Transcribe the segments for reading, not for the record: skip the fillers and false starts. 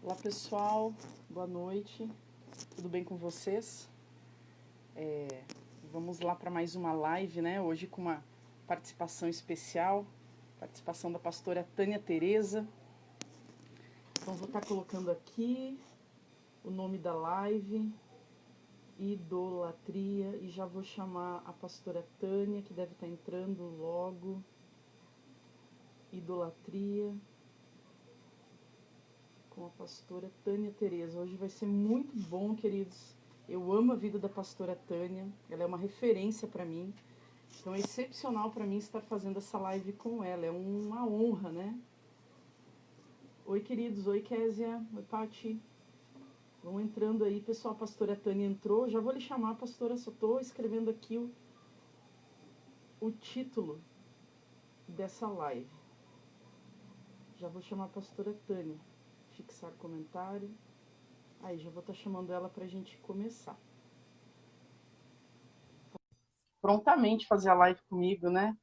Olá pessoal, boa noite, tudo bem com vocês? Vamos lá para mais uma live, né? Hoje com uma participação especial, participação da pastora Tânia Tereza. Então vou estar colocando aqui o nome da live, idolatria, e já vou chamar a pastora Tânia, que deve estar entrando logo. Idolatria com a pastora Tânia Tereza. Hoje vai ser muito bom, queridos. Eu amo a vida da pastora Tânia, ela é uma referência para mim. Então é excepcional para mim estar fazendo essa live com ela, é uma honra, né? Oi, queridos, oi, Késia, oi, Pati. Vão entrando aí, pessoal, a pastora Tânia entrou. Já vou lhe chamar, pastora, só estou escrevendo aqui o título dessa live. Já vou chamar a pastora Tânia. Fixar comentário. Aí, já vou estar chamando ela para a gente começar. Prontamente fazer a live comigo, né?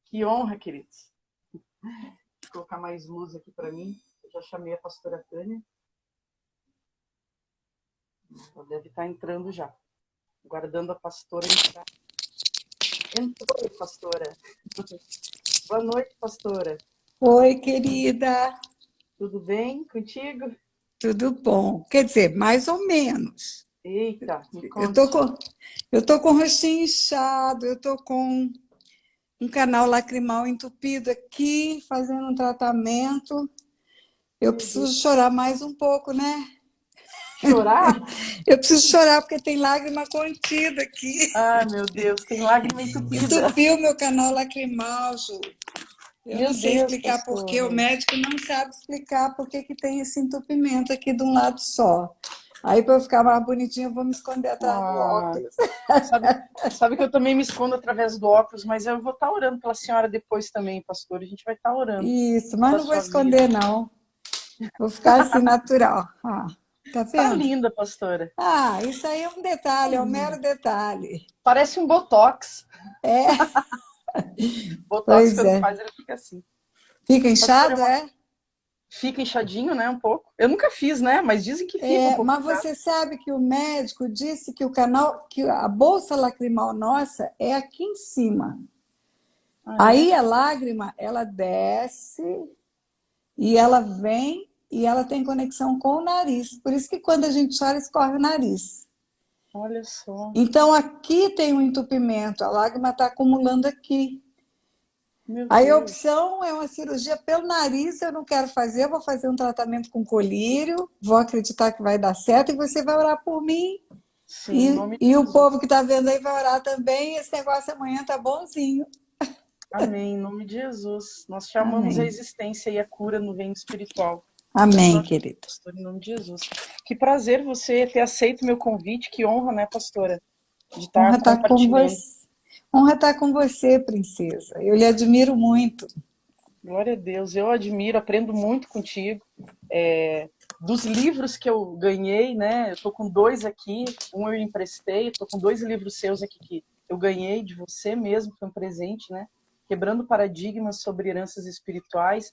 Que honra, queridos. Vou colocar mais luz aqui para mim. Eu já chamei a pastora Tânia. Ela deve estar entrando já. Guardando a pastora entrar. Entrou, pastora. Boa noite, pastora. Oi, querida. Tudo bem contigo? Tudo bom? Quer dizer, mais ou menos. Eita, me Eu conte. tô com, eu tô com o rostinho inchado, eu tô com um canal lacrimal entupido aqui, fazendo um tratamento. Eu preciso chorar mais um pouco, né? Chorar? Eu preciso chorar porque tem lágrima contida aqui. Ah, meu Deus, tem lágrima entupida. Entupiu meu canal lacrimal, Ju. Eu Meu não sei Deus, explicar por quê, o pastora. médico não sabe explicar por que tem esse entupimento aqui de um lado só. Aí, para eu ficar mais bonitinha, eu vou me esconder atrás do Ah, óculos. sabe que eu também me escondo através do óculos, mas eu vou estar orando pela senhora depois também, pastor. A gente vai estar orando Isso, mas pela não vou sua vida. esconder, não. Vou ficar assim, natural. Ah, tá Tá vendo? linda, pastora. Ah, isso aí é um Tá detalhe, é um linda. mero detalhe. Parece um botox. É, Botox, pois quando é. faz, ele fica assim. Fica Pastor, inchado, é? fica inchadinho, né, um pouco. Eu nunca fiz, né, mas dizem que fica um É, pouco mas inchado. você sabe que o médico disse que o canal, que a bolsa lacrimal nossa é aqui em cima. Ah, Aí é? a lágrima, ela desce e ela vem e ela tem conexão com o nariz. Por isso que quando a gente chora, escorre o nariz. Olha só. Então aqui tem um entupimento, a lágrima está acumulando aqui. Meu Aí a Deus. opção é uma cirurgia pelo nariz, eu não quero fazer, eu vou fazer um tratamento com colírio, vou acreditar que vai dar certo e você vai orar por mim. Sim, em E, nome de e o Jesus. povo que está vendo aí vai orar também. Esse negócio amanhã tá bonzinho. Amém, em nome de Jesus. Nós chamamos a Amém. existência e a cura no reino espiritual da Amém, sua vida, querido. pastor, em nome de Jesus. Que prazer você ter aceito meu convite, que honra, né, pastora, de Honra estar estar com compartilhando. você. Honra estar com você, princesa. Eu lhe admiro muito. Glória a Deus, eu admiro, aprendo muito contigo. Dos livros que eu ganhei, né? Eu tô com dois aqui, um eu emprestei, tô com dois livros seus aqui que eu ganhei de você mesmo, foi um presente, né? Quebrando paradigmas sobre heranças espirituais.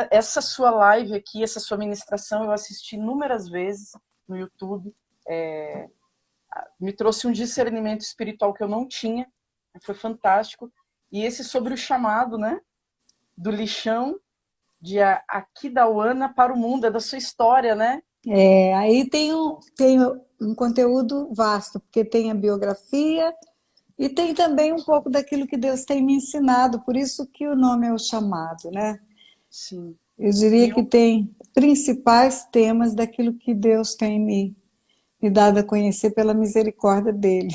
Essa sua live aqui, essa sua ministração, eu assisti inúmeras vezes no YouTube. Me trouxe um discernimento espiritual que eu não tinha, foi fantástico. E esse sobre o chamado, né? Do lixão de Aquidauana para o mundo, é da sua história, né? Aí tem um conteúdo vasto, porque tem a biografia e tem também um pouco daquilo que Deus tem me ensinado, por isso que o nome é o chamado, né? Sim. Eu E diria que tem principais temas daquilo que Deus tem me dado a conhecer pela misericórdia dele.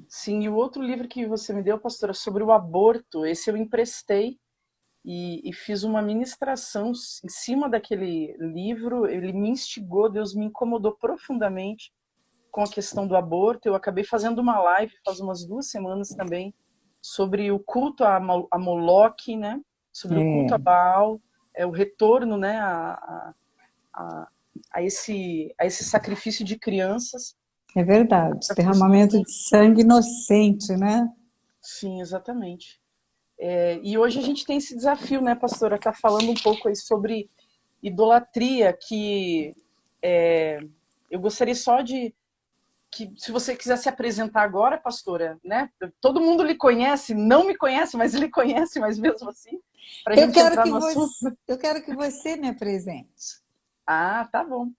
sim, e o outro livro que você me deu, pastora, sobre o aborto, esse eu emprestei e fiz uma ministração em cima daquele livro. Ele me instigou, Deus me incomodou profundamente com a questão do aborto. Eu acabei fazendo uma live faz umas 2 semanas também sobre o culto a Moloque, né? Sobre o culto a É, Baal, o retorno, né? A, a esse sacrifício de crianças. é E verdade. a questão Derramamento do... de sangue inocente, né? Sim, exatamente. E hoje a gente tem esse desafio, né, pastora, tá falando um pouco aí sobre idolatria que eu gostaria só de que, se você quiser se apresentar agora, pastora, né? Todo mundo lhe conhece, não me conhece, mas lhe conhece, mas mesmo assim, para a gente entrar no assunto. Eu quero que você me apresente. Ah, tá bom.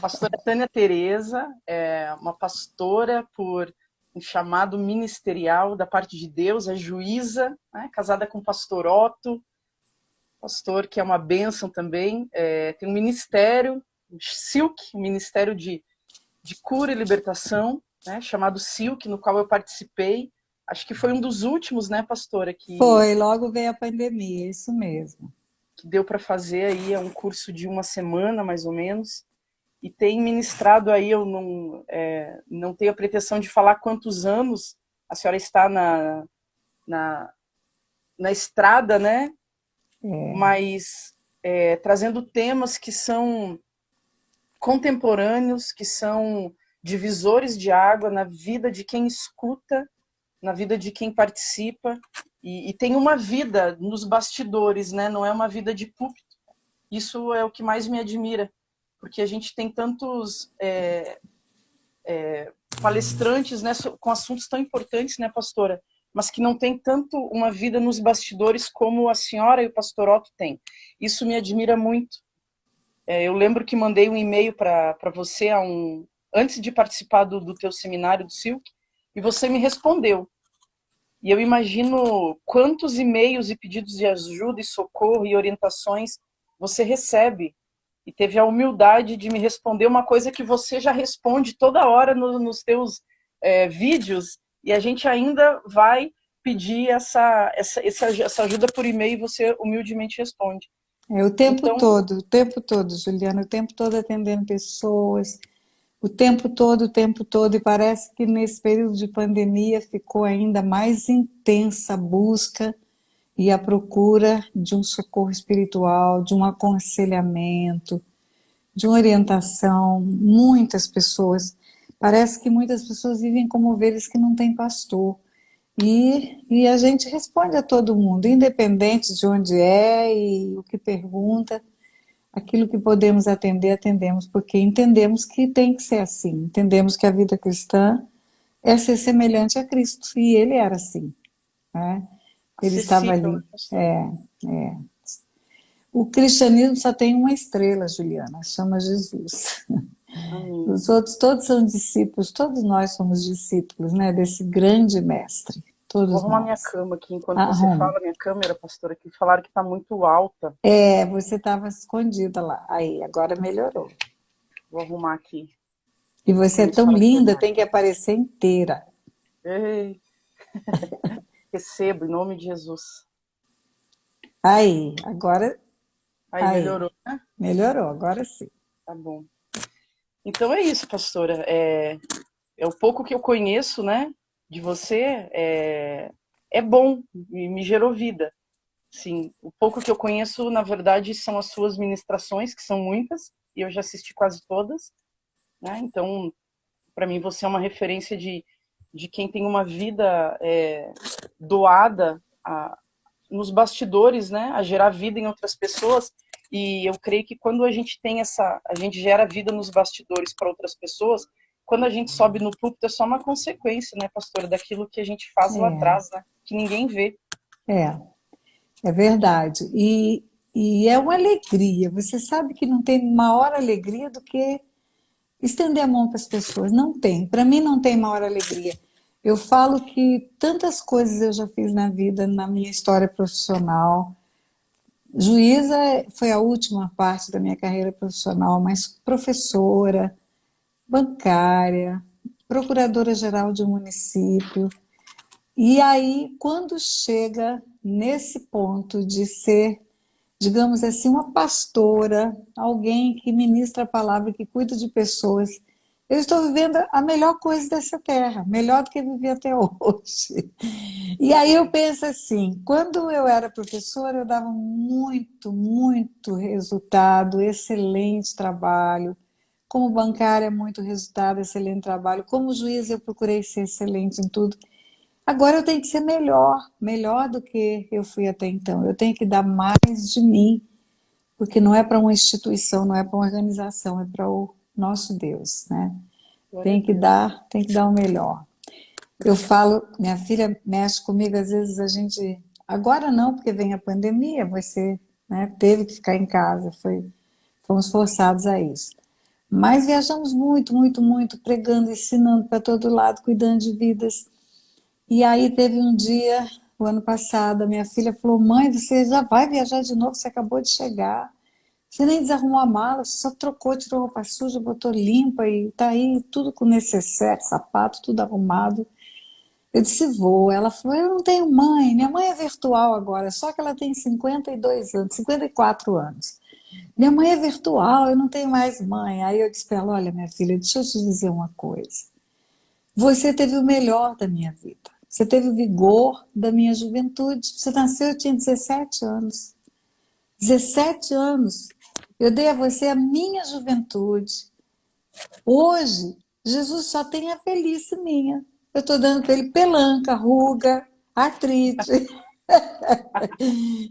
Pastora Tânia Tereza é uma pastora por um chamado ministerial da parte de Deus, é juíza, né? Casada com o pastor Otto, pastor que é uma bênção também, tem um ministério, o Silk, um ministério de cura e libertação, né, chamado Silk, no qual eu participei. Acho que foi um dos últimos, né, pastora, Foi, logo veio a pandemia, isso mesmo. que deu para fazer aí, é um curso de uma semana, mais ou menos, e tem ministrado aí, eu não tenho a pretensão de falar quantos anos a senhora está na, na estrada, né, mas trazendo temas que são contemporâneos, que são divisores de água na vida de quem escuta, na vida de quem participa, e tem uma vida nos bastidores, né? Não é uma vida de púlpito. Isso é o que mais me admira, porque a gente tem tantos palestrantes, né, com assuntos tão importantes, né, pastora? Mas que não tem tanto uma vida nos bastidores como a senhora e o pastor Otto têm. Isso me admira muito. Eu lembro que mandei um e-mail para você antes de participar do teu seminário do Silk, e você me respondeu. E eu imagino quantos e-mails e pedidos de ajuda e socorro e orientações você recebe. E teve a humildade de me responder uma coisa que você já responde toda hora nos teus vídeos, e a gente ainda vai pedir essa ajuda por e-mail e você humildemente responde. Então, O tempo todo, Juliana, o tempo todo atendendo pessoas, o tempo todo, e parece que nesse período de pandemia ficou ainda mais intensa a busca e a procura de um socorro espiritual, de um aconselhamento, de uma orientação. Muitas pessoas, parece que muitas pessoas vivem como ovelhas que não têm pastor. E a gente responde a todo mundo, independente de onde é e o que pergunta, aquilo que podemos atender, atendemos, porque entendemos que tem que ser assim, entendemos que a vida cristã é ser semelhante a Cristo, e ele era assim, né? Ele estava acessível, né, ali. pastor? É, é. O cristianismo só tem uma estrela, Juliana, chama Jesus. Amém. Os outros todos são discípulos, todos nós somos discípulos, né, desse grande mestre, Vou todos arrumar minha nós. cama aqui enquanto você Arruma. fala, minha câmera, pastora, que falaram que está muito alta. Você estava escondida lá. Aí, agora melhorou. Vou arrumar aqui. E você é Vamos tão falar a linda, verdade. tem que aparecer inteira. Ei, recebo, em nome de Jesus. Aí, agora, Aí, aí, melhorou, né? melhorou, agora sim. Tá bom. Então é isso, pastora. É o pouco que eu conheço, né, de você, é bom, me gerou vida. Sim, o pouco que eu conheço, na verdade, são as suas ministrações, que são muitas, e eu já assisti quase todas, né? Então, para mim, você é uma referência de quem tem uma vida doada nos bastidores, né, a gerar vida em outras pessoas. E eu creio que quando a gente tem a gente gera vida nos bastidores para outras pessoas, quando a gente sobe no púlpito é só uma consequência, né, pastora, daquilo que a gente faz lá atrás, né, que ninguém vê. É, é verdade. E é uma alegria. Você sabe que não tem maior alegria do que estender a mão para as pessoas. Não tem. Para mim, não tem maior alegria. Eu falo que tantas coisas eu já fiz na vida, na minha história profissional. Juíza foi a última parte da minha carreira profissional, mas professora, bancária, procuradora-geral de um município. E aí, quando chega nesse ponto de ser, digamos assim, uma pastora, alguém que ministra a palavra, que cuida de pessoas, eu estou vivendo a melhor coisa dessa terra, melhor do que vivi até hoje. E aí eu penso assim, quando eu era professora, eu dava muito resultado, excelente trabalho. Como bancária, muito resultado, excelente trabalho. Como juiz, eu procurei ser excelente em tudo. Agora eu tenho que ser melhor, melhor do que eu fui até então. Eu tenho que dar mais de mim porque não é para uma instituição, não é para uma organização, é para o nosso Deus, né? Glória a Deus. Tem que dar o melhor. Eu falo, minha filha mexe comigo, às vezes a gente, agora não, porque vem a pandemia, você, né, teve que ficar em casa, fomos forçados a isso. Mas viajamos muito, muito, muito, pregando, ensinando para todo lado, cuidando de vidas. E aí teve um dia, o ano passado, a minha filha falou: mãe, você já vai viajar de novo, você acabou de chegar. Você nem desarrumou a mala, você só trocou, tirou roupa suja, botou limpa e tá aí tudo com necessaire, sapato, tudo arrumado. Eu disse: vou. Ela falou: eu não tenho mãe, minha mãe é virtual agora, só que ela tem 52 anos, 54 anos. Minha mãe é virtual, eu não tenho mais mãe. Aí eu disse para ela: olha, minha filha, deixa eu te dizer uma coisa. Você teve o melhor da minha vida. Você teve o vigor da minha juventude. Você nasceu, eu tinha 17 anos. 17 anos. Eu dei a você a minha juventude. Hoje, Jesus só tem a velhice minha. Eu estou dando para ele pelanca, ruga, artrite.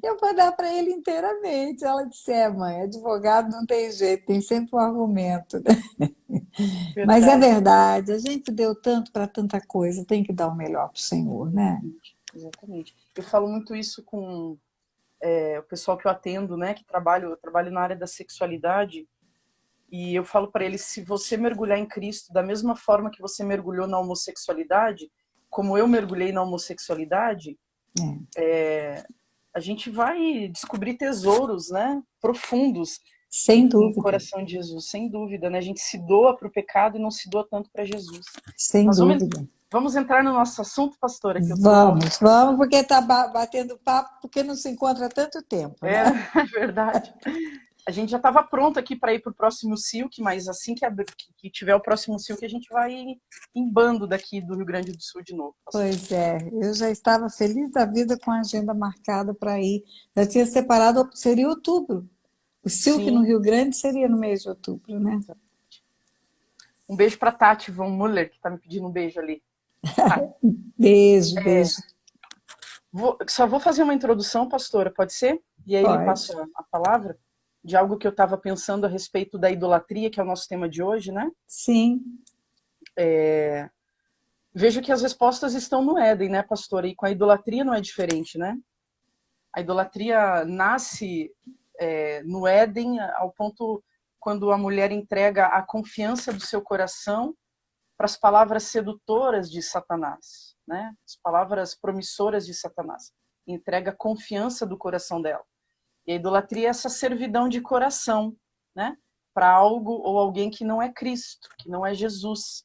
Eu vou dar para ele inteiramente. Ela disse: mãe, advogado não tem jeito, tem sempre um argumento, né? Mas é Verdade. verdade, a gente deu tanto para tanta coisa, tem que dar o melhor para o Senhor, né? Exatamente. Eu falo muito isso com o pessoal que eu atendo, né, eu trabalho na área da sexualidade, e eu falo para eles: se você mergulhar em Cristo da mesma forma que você mergulhou na homossexualidade, como eu mergulhei na homossexualidade, a gente vai descobrir tesouros, né, profundos Sem no dúvida, coração de Jesus, sem dúvida, né? A gente se doa para o pecado e não se doa tanto para Jesus. sem Mas dúvida. vamos entrar no nosso assunto, pastora, que eu tô... Vamos, vamos, porque está batendo papo, porque não se encontra há tanto tempo, É, né? é verdade. A gente já estava pronto aqui para ir para o próximo Silk, mas assim que tiver o próximo Silk, a gente vai em bando daqui do Rio Grande do Sul de novo, pastor. Pois é, eu já estava feliz da vida com a agenda marcada para ir. Já tinha separado, seria outubro. O Silk no Sim. Rio Grande seria no mês de outubro, né? Um beijo para Tati Von Muller, que está me pedindo um beijo ali. Tá. Beijo, beijo. Só vou fazer uma introdução, pastora, pode ser? E aí lhe passo Pode. a palavra de algo que eu estava pensando a respeito da idolatria, que é o nosso tema de hoje, né? Sim, Vejo que as respostas estão no Éden, né, pastora? E com a idolatria não é diferente, né? A idolatria nasce no Éden, ao ponto quando a mulher entrega a confiança do seu coração para as palavras sedutoras de Satanás, né? As palavras promissoras de Satanás. Entrega a confiança do coração dela. E a idolatria é essa servidão de coração, né? Para algo ou alguém que não é Cristo, que não é Jesus.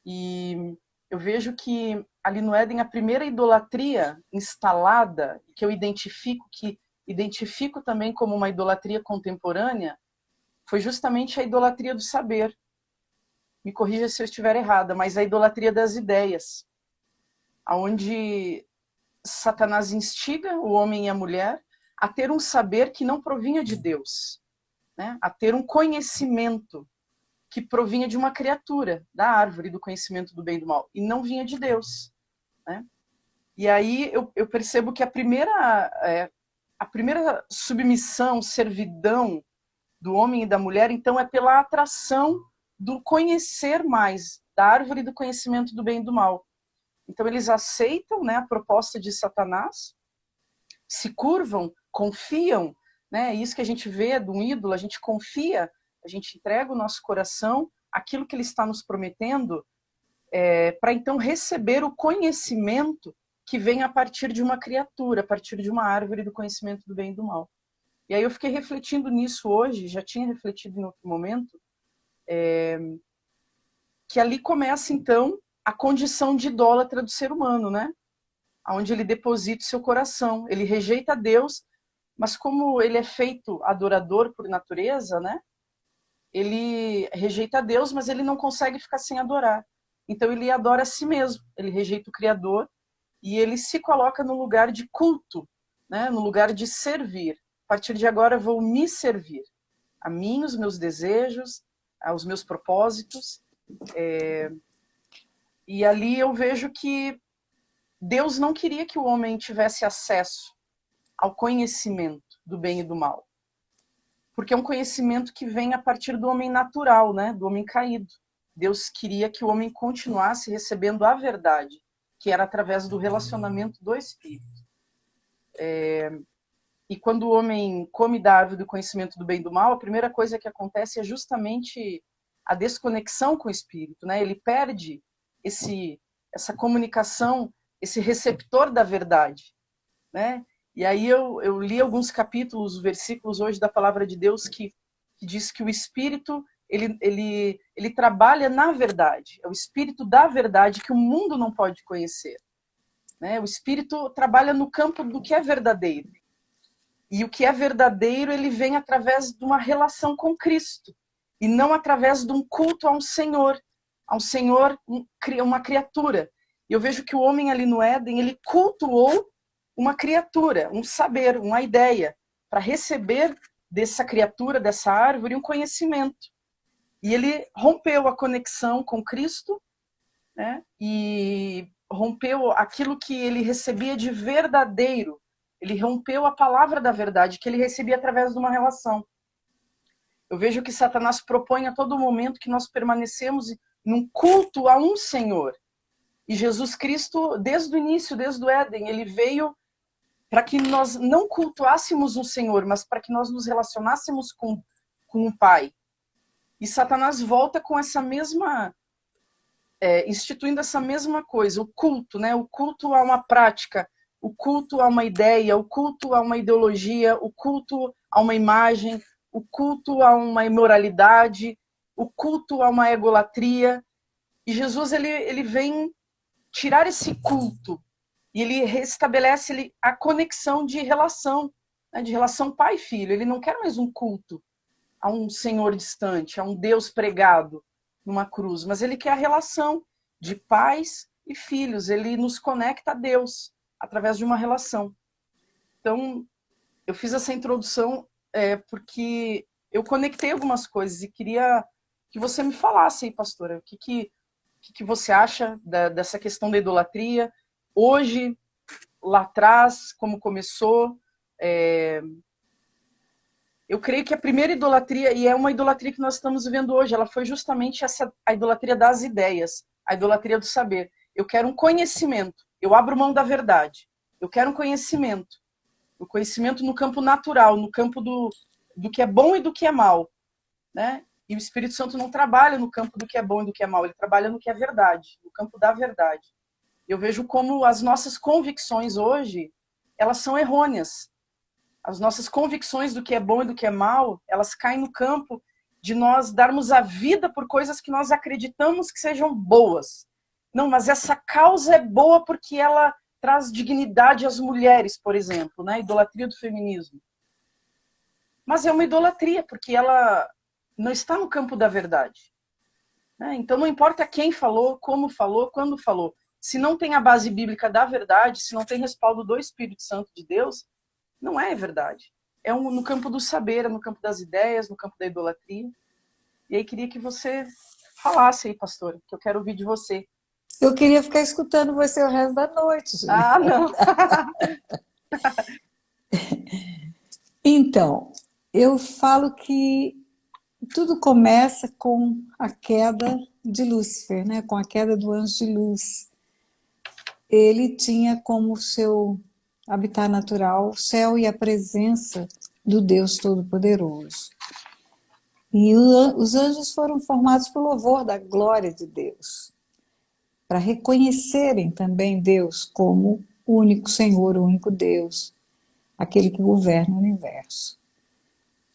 E eu vejo que ali no Éden a primeira idolatria instalada, que eu identifico também como uma idolatria contemporânea, foi justamente a idolatria do saber. Me corrija se eu estiver errada, mas a idolatria das ideias, aonde Satanás instiga o homem e a mulher a ter um saber que não provinha de Deus, né? A ter um conhecimento que provinha de uma criatura, da árvore do conhecimento do bem e do mal, e não vinha de Deus, né? E aí eu percebo que a primeira submissão, servidão do homem e da mulher, então, é pela atração do conhecer mais, da árvore do conhecimento do bem e do mal. Então eles aceitam, né, a proposta de Satanás, se curvam, confiam, né? Isso que a gente vê de um ídolo, a gente confia, a gente entrega o nosso coração, aquilo que ele está nos prometendo, para então receber o conhecimento que vem a partir de uma criatura, a partir de uma árvore do conhecimento do bem e do mal. E aí eu fiquei refletindo nisso hoje, já tinha refletido em outro momento, que ali começa então a condição de idólatra do ser humano, né? Onde ele deposita o seu coração. Ele rejeita Deus, mas como ele é feito adorador por natureza, né? Ele rejeita Deus, mas ele não consegue ficar sem adorar. Então ele adora a si mesmo, ele rejeita o Criador e ele se coloca no lugar de culto, né? No lugar de servir. A partir de agora eu vou me servir. A mim, os meus desejos, aos meus propósitos. E ali eu vejo que Deus não queria que o homem tivesse acesso ao conhecimento do bem e do mal. porque é um conhecimento que vem a partir do homem natural, né? Do homem caído. Deus queria que o homem continuasse recebendo a verdade, que era através do relacionamento do Espírito. E quando o homem come da árvore do conhecimento do bem e do mal, a primeira coisa que acontece é justamente a desconexão com o Espírito, né? Ele perde essa comunicação, esse receptor da verdade, né? E aí eu li alguns capítulos, versículos hoje da Palavra de Deus que diz que o Espírito, ele trabalha na verdade. É o Espírito da verdade que o mundo não pode conhecer, né? O Espírito trabalha no campo do que é verdadeiro. E o que é verdadeiro, ele vem através de uma relação com Cristo, e não através de um culto a um Senhor, uma criatura. E eu vejo que o homem ali no Éden, ele cultuou uma criatura, um saber, uma ideia, para receber dessa criatura, dessa árvore, um conhecimento. E ele rompeu a conexão com Cristo, né? E rompeu aquilo que ele recebia de verdadeiro. Ele rompeu a palavra da verdade que ele recebia através de uma relação. Eu vejo que Satanás propõe a todo momento que nós permanecemos num culto a um Senhor. E Jesus Cristo, desde o início, desde o Éden, ele veio para que nós não cultuássemos um Senhor, mas para que nós nos relacionássemos com o Pai. E Satanás volta com essa mesma... instituindo essa mesma coisa, o culto, né? O culto a uma prática, o culto a uma ideia, o culto a uma ideologia, o culto a uma imagem, o culto a uma imoralidade, o culto a uma egolatria. E Jesus ele vem tirar esse culto e ele restabelece a conexão de relação, né, de relação pai e filho. Ele não quer mais um culto a um Senhor distante, a um Deus pregado numa cruz, mas ele quer a relação de pais e filhos. Ele nos conecta a Deus através de uma relação. Então, eu fiz essa introdução porque eu conectei algumas coisas e queria que você me falasse aí, pastora, o que você acha dessa questão da idolatria, hoje, lá atrás, como começou. Eu creio que a primeira idolatria, e é uma idolatria que nós estamos vivendo hoje, ela foi justamente a idolatria das ideias, a idolatria do saber. Eu quero um conhecimento, eu abro mão da verdade. Eu quero um conhecimento. O conhecimento no campo natural, no campo do que é bom e do que é mal, né? E o Espírito Santo não trabalha no campo do que é bom e do que é mal, ele trabalha no que é verdade, no campo da verdade. Eu vejo como as nossas convicções hoje, elas são errôneas. As nossas convicções do que é bom e do que é mal, elas caem no campo de nós darmos a vida por coisas que nós acreditamos que sejam boas. Não, mas essa causa é boa porque ela traz dignidade às mulheres, por exemplo, né? Idolatria do feminismo. Mas é uma idolatria, porque ela não está no campo da verdade, né? Então não importa quem falou, como falou, quando falou. Se não tem a base bíblica da verdade, se não tem respaldo do Espírito Santo de Deus, não é verdade. É no campo do saber, é no campo das ideias, no campo da idolatria. E aí queria que você falasse aí, pastora, que eu quero ouvir de você. Eu queria ficar escutando você o resto da noite, gente. Ah, não. Então, eu falo que tudo começa com a queda de Lúcifer, né? Com a queda do anjo de luz. Ele tinha como seu habitat natural o céu e a presença do Deus Todo-Poderoso. E os anjos foram formados por louvor da glória de Deus, para reconhecerem também Deus como o único Senhor, o único Deus, aquele que governa o universo.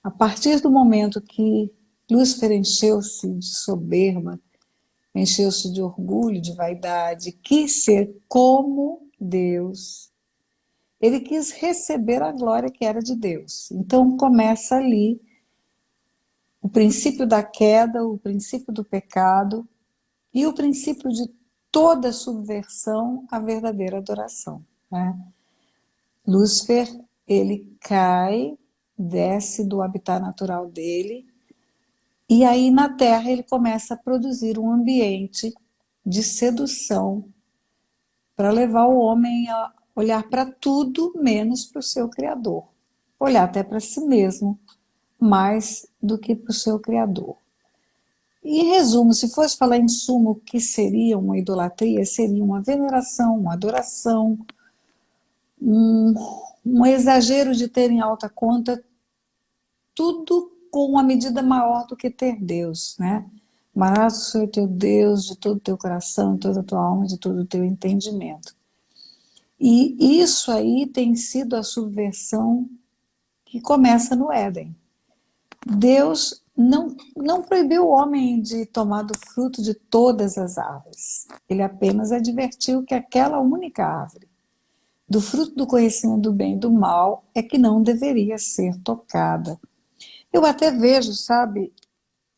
A partir do momento que Lúcifer encheu-se de soberba, encheu-se de orgulho, de vaidade, quis ser como Deus, ele quis receber a glória que era de Deus. Então começa ali o princípio da queda, o princípio do pecado e o princípio de toda subversão à verdadeira adoração, né? Lúcifer, ele cai, desce do habitat natural dele, e aí na Terra ele começa a produzir um ambiente de sedução para levar o homem a olhar para tudo menos para o seu Criador, olhar até para si mesmo, mais do que para o seu Criador. E, em resumo, se fosse falar em suma o que seria uma idolatria, seria uma veneração, uma adoração, um, um exagero de ter em alta conta tudo com uma medida maior do que ter Deus, né? Amarás o Senhor teu Deus de todo o teu coração, de toda a tua alma, de todo o teu entendimento. E isso aí tem sido a subversão que começa no Éden. Deus não proibiu o homem de tomar do fruto de todas as árvores. Ele apenas advertiu que aquela única árvore, do fruto do conhecimento do bem e do mal, é que não deveria ser tocada. Eu até vejo, sabe,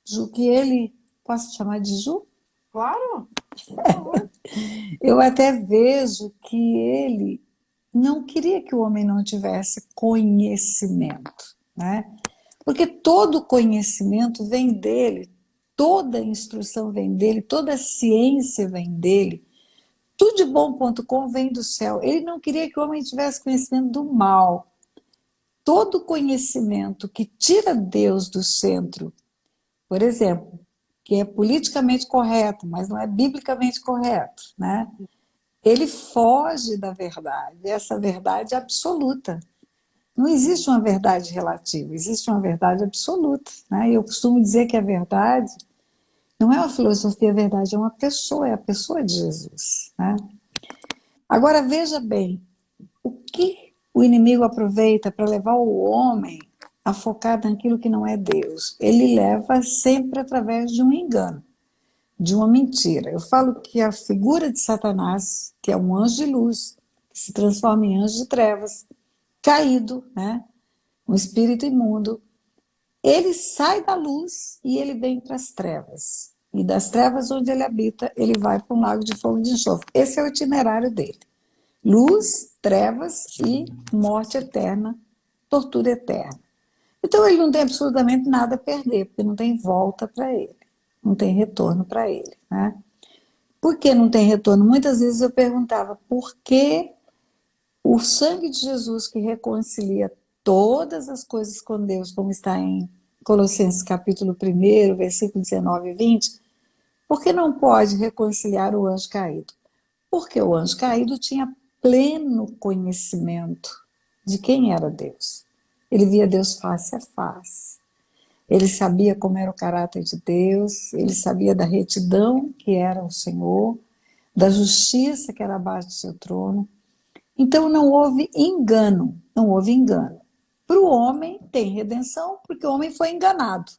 Ju, que ele... Posso te chamar de Ju? Claro, por favor. Eu até vejo que ele não queria que o homem não tivesse conhecimento, né? Porque todo conhecimento vem dele, toda instrução vem dele, toda ciência vem dele, tudo de bom.com vem do céu. Ele não queria que o homem tivesse conhecimento do mal. Todo conhecimento que tira Deus do centro, por exemplo, que é politicamente correto, mas não é biblicamente correto, né? Ele foge da verdade, essa verdade absoluta. Não existe uma verdade relativa, existe uma verdade absoluta, né? Eu costumo dizer que a verdade não é uma filosofia, a verdade é uma pessoa, é a pessoa de Jesus, né? Agora veja bem, o que o inimigo aproveita para levar o homem a focar naquilo que não é Deus? Ele leva sempre através de um engano, de uma mentira. Eu falo que a figura de Satanás, que é um anjo de luz, que se transforma em anjo de trevas, caído, né? Um espírito imundo, ele sai da luz e ele vem para as trevas. E das trevas onde ele habita, ele vai para um lago de fogo e de enxofre. Esse é o itinerário dele. Luz, trevas e morte eterna, tortura eterna. Então ele não tem absolutamente nada a perder, porque não tem volta para ele, não tem retorno para ele, né? Por que não tem retorno? Muitas vezes eu perguntava por que o sangue de Jesus que reconcilia todas as coisas com Deus, como está em Colossenses capítulo 1, versículo 19 e 20, por que não pode reconciliar o anjo caído? Porque o anjo caído tinha pleno conhecimento de quem era Deus. Ele via Deus face a face. Ele sabia como era o caráter de Deus, ele sabia da retidão que era o Senhor, da justiça que era abaixo do seu trono. Então não houve engano, não houve engano. Para o homem tem redenção, porque o homem foi enganado.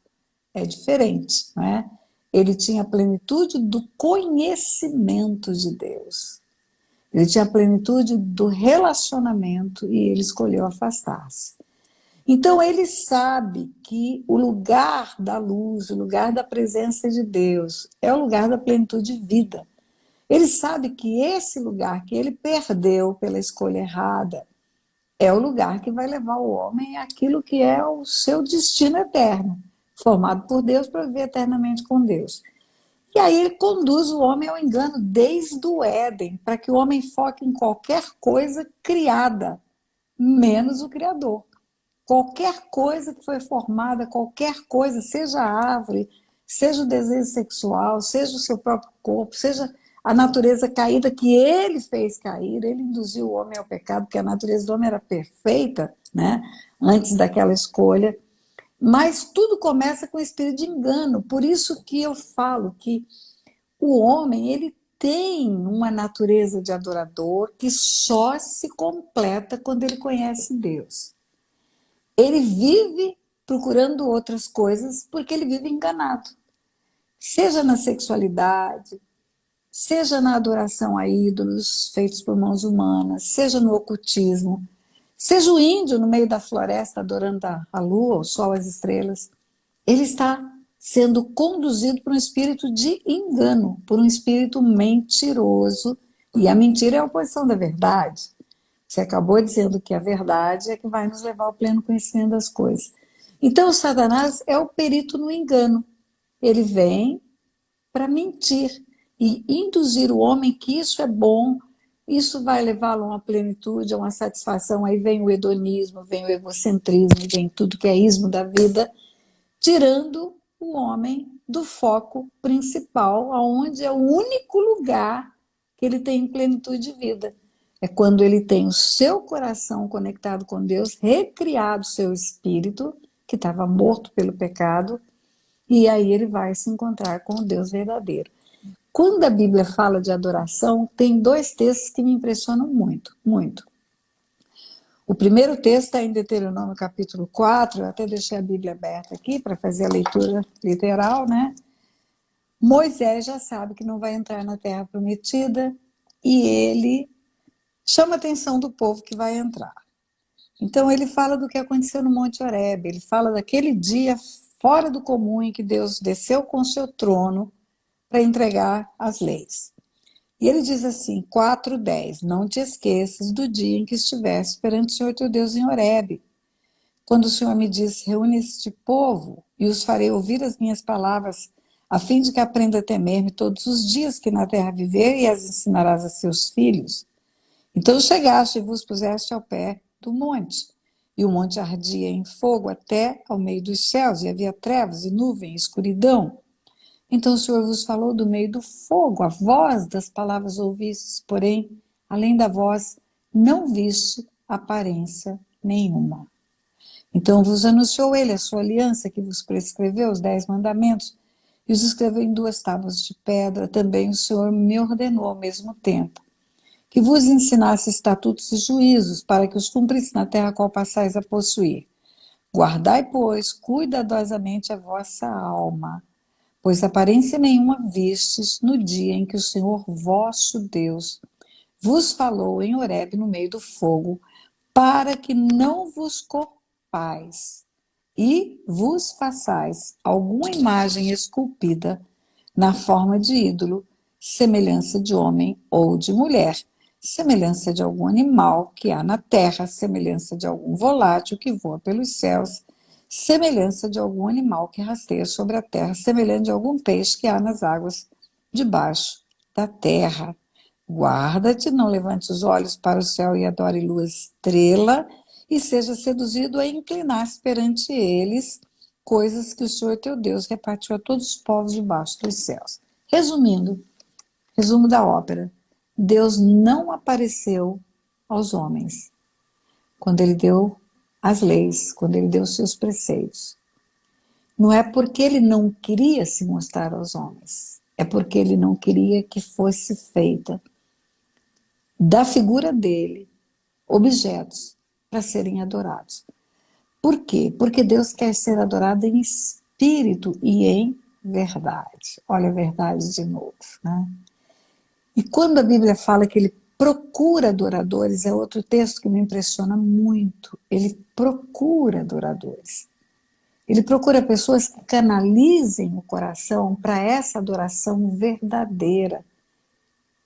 É diferente, não é? Ele tinha a plenitude do conhecimento de Deus. Ele tinha a plenitude do relacionamento e ele escolheu afastar-se. Então ele sabe que o lugar da luz, o lugar da presença de Deus, é o lugar da plenitude de vida. Ele sabe que esse lugar que ele perdeu pela escolha errada é o lugar que vai levar o homem àquilo que é o seu destino eterno, formado por Deus para viver eternamente com Deus. E aí ele conduz o homem ao engano desde o Éden, para que o homem foque em qualquer coisa criada, menos o Criador. Qualquer coisa que foi formada, qualquer coisa, seja a árvore, seja o desejo sexual, seja o seu próprio corpo, seja a natureza caída que ele fez cair, ele induziu o homem ao pecado, porque a natureza do homem era perfeita, né? Antes daquela escolha. Mas tudo começa com o espírito de engano. Por isso que eu falo que o homem, ele tem uma natureza de adorador que só se completa quando ele conhece Deus. Ele vive procurando outras coisas porque ele vive enganado. Seja na sexualidade, seja na adoração a ídolos feitos por mãos humanas, seja no ocultismo, seja o índio no meio da floresta adorando a lua, o sol, as estrelas. Ele está sendo conduzido por um espírito de engano, por um espírito mentiroso. E a mentira é a oposição da verdade. Você acabou dizendo que a verdade é que vai nos levar ao pleno conhecimento das coisas. Então, o Satanás é o perito no engano. Ele vem para mentir e induzir o homem que isso é bom, isso vai levá-lo a uma plenitude, a uma satisfação. Aí vem o hedonismo, vem o egocentrismo, vem tudo que é ismo da vida, tirando o homem do foco principal, aonde é o único lugar que ele tem plenitude de vida. É quando ele tem o seu coração conectado com Deus, recriado o seu espírito, que estava morto pelo pecado, e aí ele vai se encontrar com o Deus verdadeiro. Quando a Bíblia fala de adoração, tem dois textos que me impressionam muito, muito. O primeiro texto está em Deuteronômio capítulo 4, eu até deixei a Bíblia aberta aqui para fazer a leitura literal, né? Moisés já sabe que não vai entrar na terra prometida e ele chama a atenção do povo que vai entrar. Então ele fala do que aconteceu no Monte Horebe, ele fala daquele dia fora do comum em que Deus desceu com o seu trono para entregar as leis. E ele diz assim, 4:10, não te esqueças do dia em que estiveste perante o Senhor teu Deus em Horebe, quando o Senhor me disse, reúne este povo e os farei ouvir as minhas palavras, a fim de que aprenda a temer-me todos os dias que na terra viver e as ensinarás a seus filhos. Então chegaste e vos puseste ao pé do monte, e o monte ardia em fogo até ao meio dos céus, e havia trevas e nuvem e escuridão. Então o Senhor vos falou do meio do fogo, a voz das palavras ouvistes, porém, além da voz, não viste aparência nenhuma. Então vos anunciou ele a sua aliança, que vos prescreveu os 10 mandamentos, e os escreveu em 2 tábuas de pedra. Também o Senhor me ordenou ao mesmo tempo, que vos ensinasse estatutos e juízos, para que os cumprisse na terra a qual passais a possuir. Guardai, pois, cuidadosamente a vossa alma, pois aparência nenhuma vistes no dia em que o Senhor vosso Deus vos falou em Horebe no meio do fogo, para que não vos corpais e vos façais alguma imagem esculpida na forma de ídolo, semelhança de homem ou de mulher, semelhança de algum animal que há na terra, semelhança de algum volátil que voa pelos céus, semelhança de algum animal que rasteia sobre a terra, semelhança de algum peixe que há nas águas debaixo da terra. Guarda-te, não levante os olhos para o céu e adore lua estrela, e seja seduzido a inclinar-se perante eles, coisas que o Senhor teu Deus repartiu a todos os povos debaixo dos céus. Resumindo, resumo da ópera, Deus não apareceu aos homens quando ele deu as leis, quando ele deu os seus preceitos. Não é porque ele não queria se mostrar aos homens, é porque ele não queria que fosse feita da figura dele objetos para serem adorados. Por quê? Porque Deus quer ser adorado em espírito e em verdade. Olha a verdade de novo, né? E quando a Bíblia fala que ele procura adoradores, é outro texto que me impressiona muito. Ele procura adoradores. Ele procura pessoas que canalizem o coração para essa adoração verdadeira,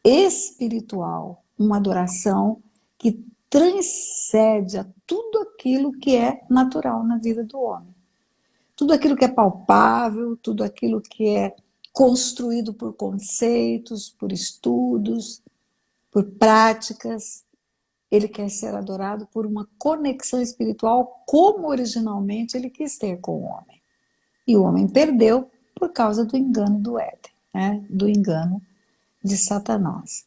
espiritual, uma adoração que transcende a tudo aquilo que é natural na vida do homem. Tudo aquilo que é palpável, tudo aquilo que é construído por conceitos, por estudos, por práticas. Ele quer ser adorado por uma conexão espiritual como originalmente ele quis ter com o homem. E o homem perdeu por causa do engano do Éden, né? Do engano de Satanás.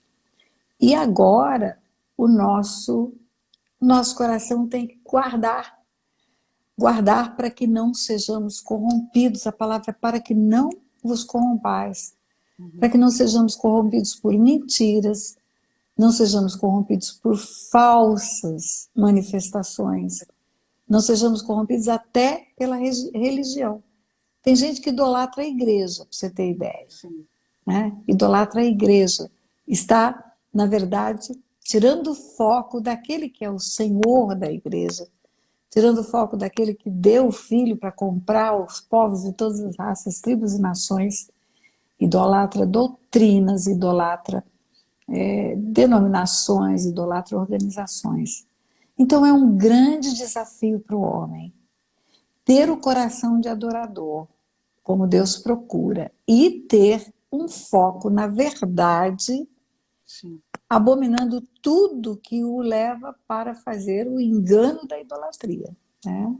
E agora o nosso coração tem que guardar para que não sejamos corrompidos. A palavra é para que não vos corrompais, para que não sejamos corrompidos por mentiras, não sejamos corrompidos por falsas manifestações, não sejamos corrompidos até pela religião. Tem gente que idolatra a igreja, para você ter ideia. Sim. Né? Idolatra a igreja. Está, na verdade, tirando o foco daquele que é o Senhor da igreja, tirando o foco daquele que deu o Filho para comprar os povos de todas as raças, tribos e nações, idolatra doutrinas, idolatra denominações, idolatra organizações. Então é um grande desafio para o homem ter o coração de adorador, como Deus procura, e ter um foco na verdade. Sim. abominando tudo que o leva para fazer o engano da idolatria, né?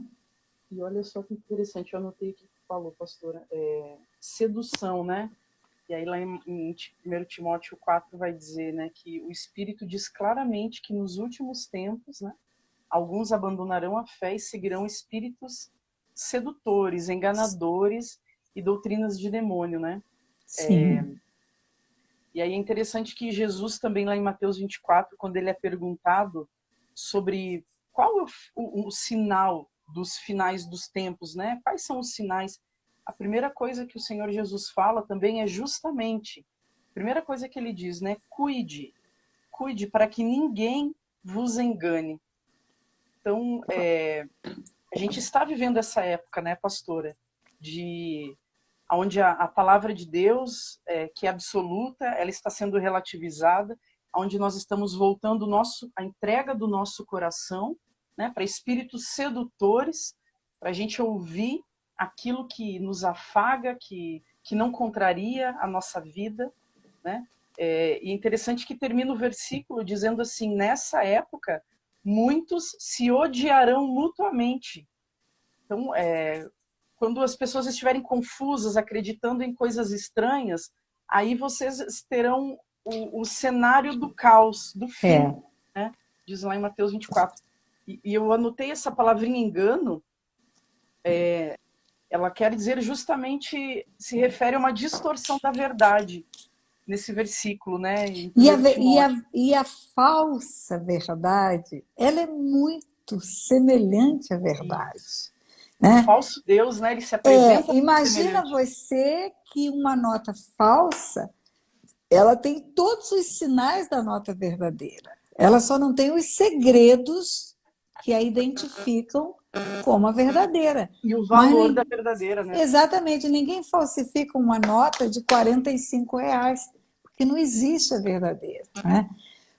E olha só que interessante, eu anotei o que falou, pastora. Sedução, né? E aí lá em 1 Timóteo 4 vai dizer, né, que o Espírito diz claramente que nos últimos tempos, né, alguns abandonarão a fé e seguirão espíritos sedutores, enganadores e doutrinas de demônio, né? Sim. E aí é interessante que Jesus também lá em Mateus 24, quando ele é perguntado sobre qual é o sinal dos finais dos tempos, né? Quais são os sinais? A primeira coisa que o Senhor Jesus fala também é justamente, a primeira coisa que ele diz, né? Cuide para que ninguém vos engane. Então, a gente está vivendo essa época, né, pastora, de onde a palavra de Deus, que é absoluta, ela está sendo relativizada, onde nós estamos voltando a entrega do nosso coração, né, para espíritos sedutores, para a gente ouvir aquilo que nos afaga, que não contraria a nossa vida, né? E é interessante que termina o versículo dizendo assim: nessa época, muitos se odiarão mutuamente. Então, quando as pessoas estiverem confusas, acreditando em coisas estranhas, aí vocês terão o cenário do caos, do fim, É. né? Diz lá em Mateus 24. E eu anotei essa palavrinha engano, ela quer dizer justamente, se refere a uma distorção da verdade, nesse versículo, né? Em E a, 1 Timóteo. e a falsa verdade, ela é muito semelhante à verdade, Isso. O né? falso Deus, né? Ele se apresenta Imagina semelhante. você que uma nota falsa, ela tem todos os sinais da nota verdadeira. Ela só não tem os segredos que a identificam como a verdadeira. E o Mas valor da verdadeira, né? exatamente, ninguém falsifica uma nota de R$ 45, porque não existe a verdadeira, né?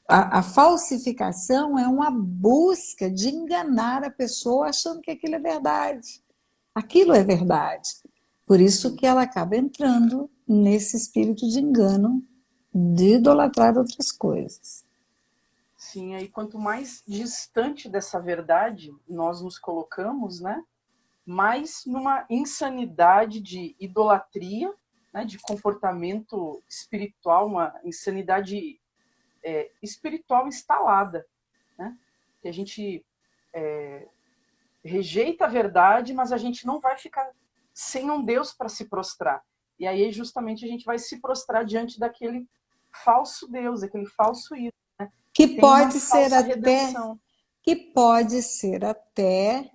A falsificação é uma busca de enganar a pessoa achando que aquilo é verdade. Aquilo é verdade. Por isso que ela acaba entrando nesse espírito de engano, de idolatrar outras coisas. Sim, aí quanto mais distante dessa verdade nós nos colocamos, né? Mais numa insanidade de idolatria, né, de comportamento espiritual, uma insanidade espiritual instalada, né? Que a gente rejeita a verdade, mas a gente não vai ficar sem um Deus para se prostrar. E aí justamente a gente vai se prostrar diante daquele falso Deus, aquele falso ídolo, Que que tem uma pode ser falsa até, redenção. que pode ser até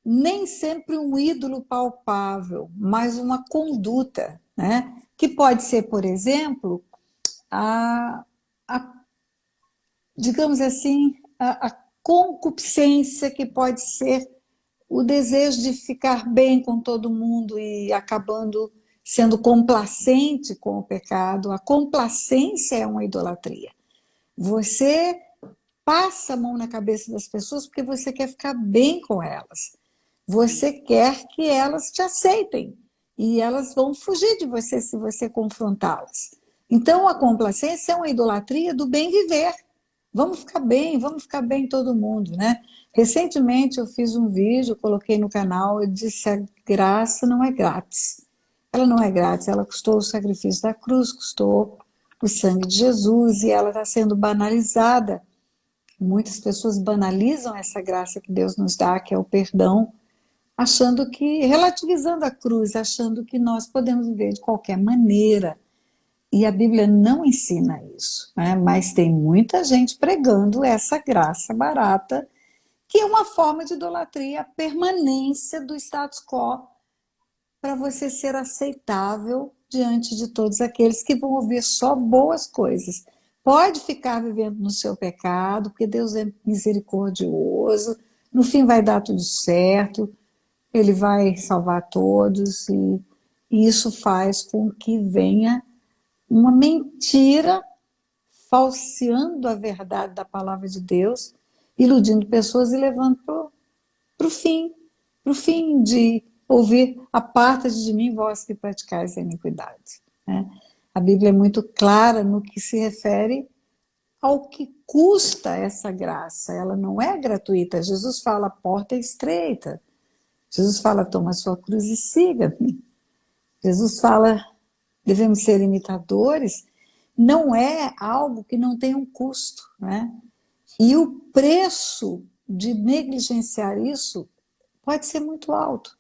nem sempre um ídolo palpável, mas uma conduta, né? Que pode ser, por exemplo, a digamos assim, a concupiscência, que pode ser o desejo de ficar bem com todo mundo e acabando sendo complacente com o pecado. A complacência é uma idolatria. Você passa a mão na cabeça das pessoas porque você quer ficar bem com elas. Você quer que elas te aceitem e elas vão fugir de você se você confrontá-las. Então, a complacência é uma idolatria do bem viver. Vamos ficar bem todo mundo, né? Recentemente eu fiz um vídeo, coloquei no canal e disse: a graça não é grátis. Ela não é grátis, ela custou o sacrifício da cruz, custou o sangue de Jesus e ela está sendo banalizada. Muitas pessoas banalizam essa graça que Deus nos dá, que é o perdão, achando que, relativizando a cruz, achando que nós podemos viver de qualquer maneira. E a Bíblia não ensina isso, né? Mas tem muita gente pregando essa graça barata, que é uma forma de idolatria, a permanência do status quo para você ser aceitável diante de todos aqueles que vão ouvir só boas coisas. Pode ficar vivendo no seu pecado, porque Deus é misericordioso, no fim vai dar tudo certo, Ele vai salvar todos, e isso faz com que venha uma mentira, falseando a verdade da palavra de Deus, iludindo pessoas e levando para o fim de ouvir: aparta-te de mim, vós que praticais a iniquidade. Né? A Bíblia é muito clara no que se refere ao que custa essa graça. Ela não é gratuita. Jesus fala, a porta é estreita. Jesus fala, toma a sua cruz e siga-me. Jesus fala, devemos ser imitadores. Não é algo que não tem um custo, né? E o preço de negligenciar isso pode ser muito alto.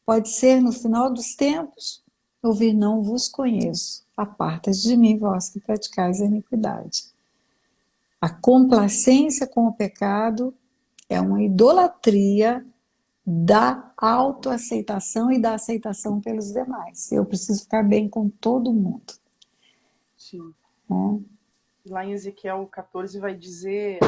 Pode ser, no final dos tempos, ouvir, não vos conheço. Aparta-te de mim, vós que praticais a iniquidade. A complacência com o pecado é uma idolatria da autoaceitação e da aceitação pelos demais. Eu preciso ficar bem com todo mundo. Sim. Né? Lá em Ezequiel 14 vai dizer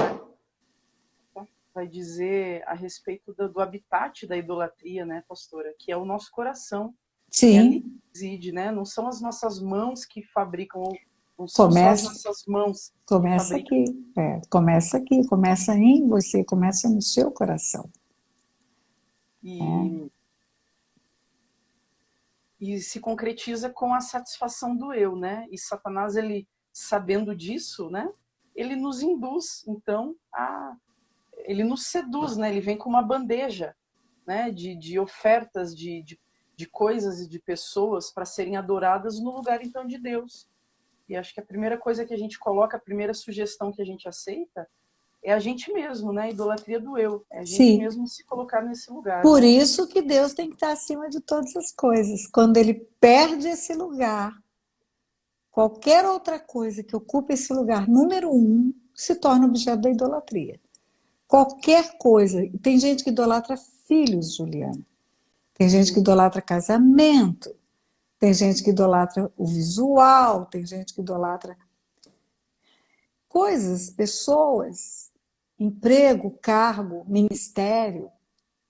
a respeito do habitat da idolatria, né, pastora? Que é o nosso coração. Sim. É ali que reside, né? Não são as nossas mãos que fabricam, não são só as nossas mãos que fabricam. Começa aqui, começa em você, começa no seu coração. E se concretiza com a satisfação do eu, né? E Satanás, ele sabendo disso, né? Ele nos induz, então, ele nos seduz, né? Ele vem com uma bandeja, né? De ofertas, de coisas e de pessoas para serem adoradas no lugar, então, de Deus. E acho que a primeira coisa que a gente coloca, a primeira sugestão que a gente aceita é a gente mesmo, né? A idolatria do eu. É a gente mesmo se colocar nesse lugar. Por né? isso que Deus tem que estar acima de todas as coisas. Quando ele perde esse lugar, qualquer outra coisa que ocupe esse lugar, número 1, se torna objeto da idolatria. Qualquer coisa. Tem gente que idolatra filhos, Juliana. Tem gente que idolatra casamento. Tem gente que idolatra o visual. Tem gente que idolatra coisas, pessoas, emprego, cargo, ministério.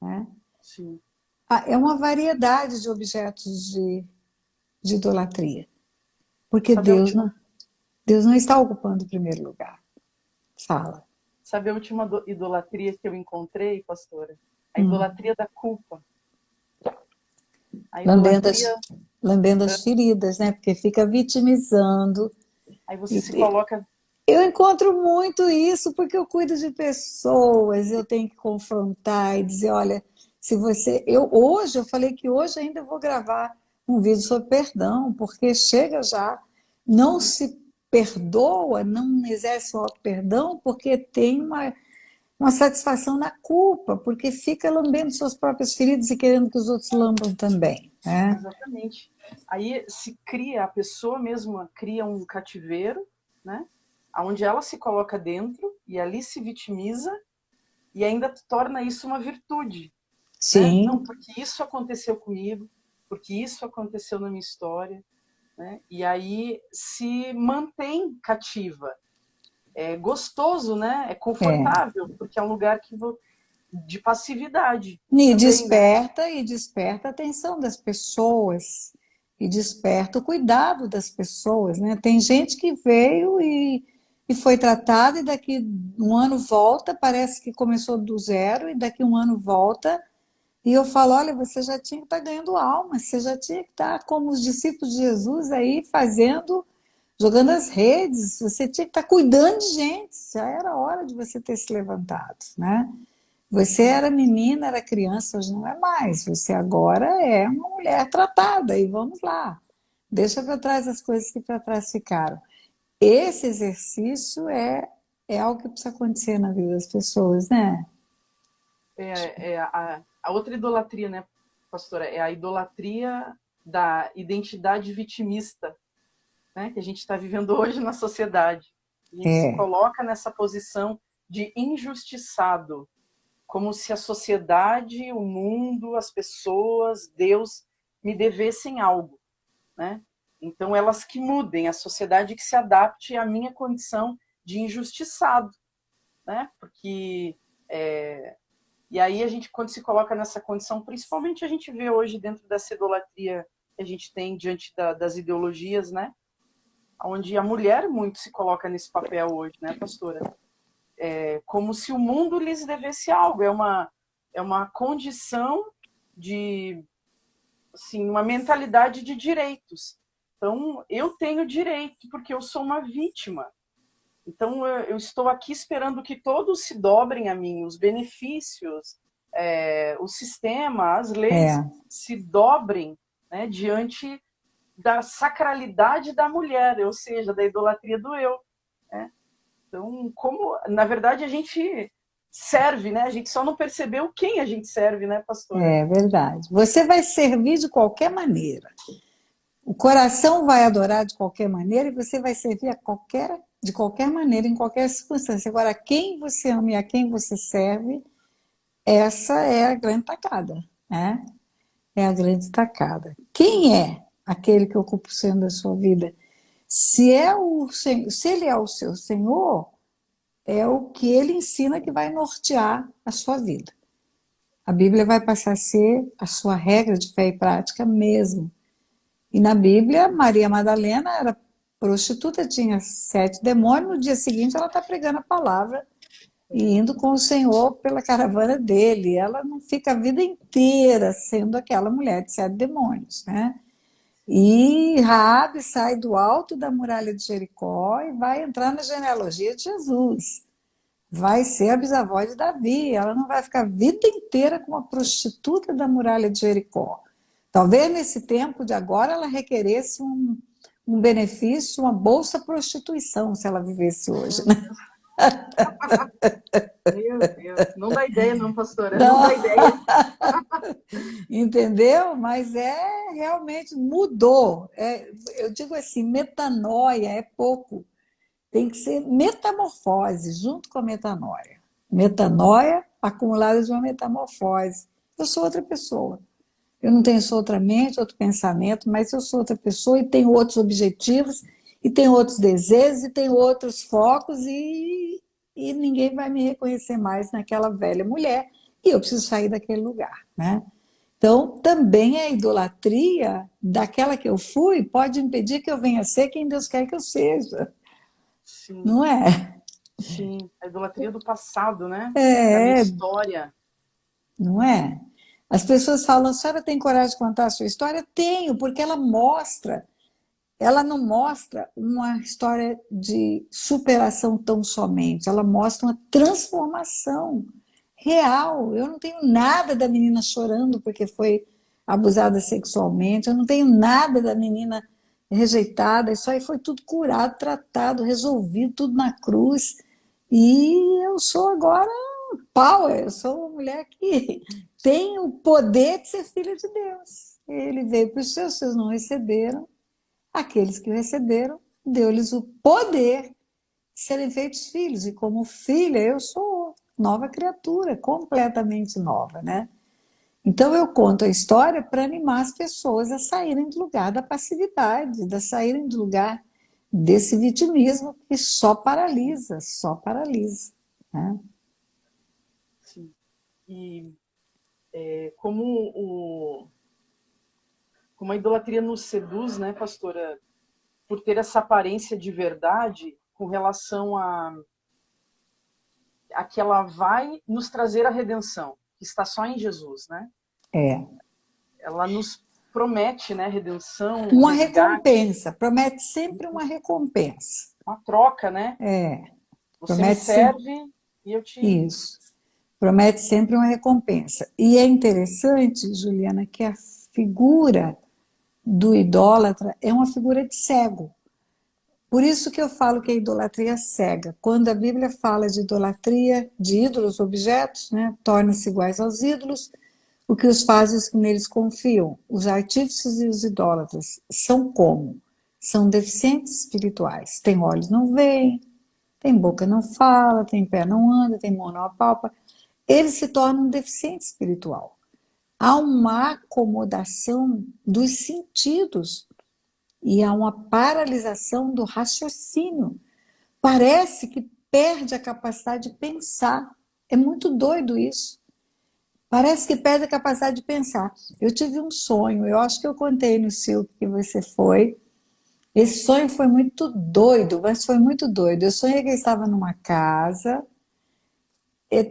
Né? Sim. É uma variedade de objetos de idolatria. Porque Deus não está ocupando o primeiro lugar. Fala. Sabe a última idolatria que eu encontrei, pastora? A idolatria da culpa. A idolatria... Lambendo as feridas, né? Porque fica vitimizando. Aí você se coloca... Eu encontro muito isso porque eu cuido de pessoas, eu tenho que confrontar e dizer, olha, se você... Hoje, eu falei que hoje ainda vou gravar um vídeo sobre perdão, porque chega já, não se perdoa, não exerce o perdão porque tem uma satisfação na culpa, porque fica lambendo suas próprias feridas e querendo que os outros lambam também. Né? Exatamente. Aí se cria, a pessoa mesma cria um cativeiro, né? Onde ela se coloca dentro e ali se vitimiza e ainda torna isso uma virtude. Sim. Né? Não, porque isso aconteceu comigo, porque isso aconteceu na minha história. Né? E aí se mantém cativa. É gostoso, né? É confortável, porque é um lugar de passividade. E também, desperta a atenção das pessoas, e desperta o cuidado das pessoas. Né? Tem gente que veio e foi tratada, e daqui um ano volta, parece que começou do zero, e daqui um ano volta. E eu falo, olha, você já tinha que estar ganhando alma, você já tinha que estar como os discípulos de Jesus aí jogando as redes, você tinha que estar cuidando de gente, já era hora de você ter se levantado, né? Você era menina, era criança, hoje não é mais, você agora é uma mulher tratada, e vamos lá, deixa para trás as coisas que para trás ficaram. Esse exercício é algo que precisa acontecer na vida das pessoas, né? A outra idolatria, né, pastora, é a idolatria da identidade vitimista, né, que a gente está vivendo hoje na sociedade. A gente se coloca nessa posição de injustiçado, como se a sociedade, o mundo, as pessoas, Deus me devessem algo. Né? Então, elas que mudem, a sociedade que se adapte à minha condição de injustiçado. Né? Porque... E aí a gente, quando se coloca nessa condição, principalmente a gente vê hoje dentro dessa idolatria que a gente tem diante das ideologias, né? Onde a mulher muito se coloca nesse papel hoje, né, pastora? Como se o mundo lhes devesse algo. É uma condição de, assim, uma mentalidade de direitos. Então, eu tenho direito porque eu sou uma vítima. Então, eu estou aqui esperando que todos se dobrem a mim, os benefícios, o sistema, as leis É, se dobrem, né, diante da sacralidade da mulher, ou seja, da idolatria do eu. Né? Então, como, na verdade, a gente serve, né? A gente só não percebeu quem a gente serve, né, pastora? é verdade. Você vai servir de qualquer maneira. O coração vai adorar de qualquer maneira e você vai servir de qualquer maneira, em qualquer circunstância. Agora, quem você ama e a quem você serve, essa é a grande tacada, né? É a grande tacada. Quem é aquele que ocupa o centro da sua vida? Se ele é o seu Senhor, é o que ele ensina que vai nortear a sua vida. A Bíblia vai passar a ser a sua regra de fé e prática mesmo. E na Bíblia, Maria Madalena era prostituta, tinha 7 demônios, no dia seguinte ela está pregando a palavra e indo com o Senhor pela caravana dele. Ela não fica a vida inteira sendo aquela mulher de 7 demônios, né? E Raabe sai do alto da muralha de Jericó e vai entrar na genealogia de Jesus. Vai ser a bisavó de Davi. Ela não vai ficar a vida inteira com uma prostituta da muralha de Jericó. Talvez nesse tempo de agora ela requeresse um benefício, uma bolsa prostituição, se ela vivesse hoje, né? Meu Deus, não dá ideia não, pastora, não dá Não, ideia. entendeu? Mas realmente mudou. Eu digo assim, metanoia é pouco. Tem que ser metamorfose, junto com a metanoia. Metanoia acumulada de uma metamorfose. Eu sou outra pessoa. Eu não tenho só outra mente, outro pensamento, mas eu sou outra pessoa e tenho outros objetivos, e tenho outros desejos, e tenho outros focos, e ninguém vai me reconhecer mais naquela velha mulher, e eu preciso sair daquele lugar, né? Então, também a idolatria daquela que eu fui pode impedir que eu venha a ser quem Deus quer que eu seja, Sim, não é? sim, a idolatria do passado, né? Da minha É, história. não é? As pessoas falam, a senhora tem coragem de contar a sua história? Tenho, porque ela não mostra uma história de superação tão somente, ela mostra uma transformação real. Eu não tenho nada da menina chorando porque foi abusada sexualmente, eu não tenho nada da menina rejeitada, isso aí foi tudo curado, tratado, resolvido, tudo na cruz. E eu sou agora power, eu sou uma mulher que tem o poder de ser filha de Deus. Ele veio para os seus não receberam. Aqueles que o receberam, deu-lhes o poder de serem feitos filhos. E como filha, eu sou nova criatura, completamente nova, né? Então eu conto a história para animar as pessoas a saírem do lugar da passividade, a saírem do lugar desse vitimismo que só paralisa, né? Sim. E como como a idolatria nos seduz, né, pastora, por ter essa aparência de verdade com relação a que ela vai nos trazer a redenção, que está só em Jesus, né? É. Ela nos promete, né, redenção, Uma resgate, recompensa, promete sempre uma recompensa. uma troca, né? É, Você me promete sempre serve e eu te... isso. Promete sempre uma recompensa. E é interessante, Juliana, que a figura do idólatra é uma figura de cego. Por isso que eu falo que a idolatria é cega. Quando a Bíblia fala de idolatria, de ídolos, objetos, né, tornam-se iguais aos ídolos, o que os faz os que neles confiam. Os artífices e os idólatras são como? São deficientes espirituais. Tem olhos, não veem, tem boca, não fala, tem pé, não anda, tem mão, não apalpa. Eles se tornam um deficiente espiritual. Há uma acomodação dos sentidos e há uma paralisação do raciocínio. Parece que perde a capacidade de pensar. É muito doido isso. Parece que perde a capacidade de pensar. Eu tive um sonho, eu acho que eu contei no Silvio que você foi. Esse sonho foi muito doido, mas foi muito doido. Eu sonhei que eu estava numa casa,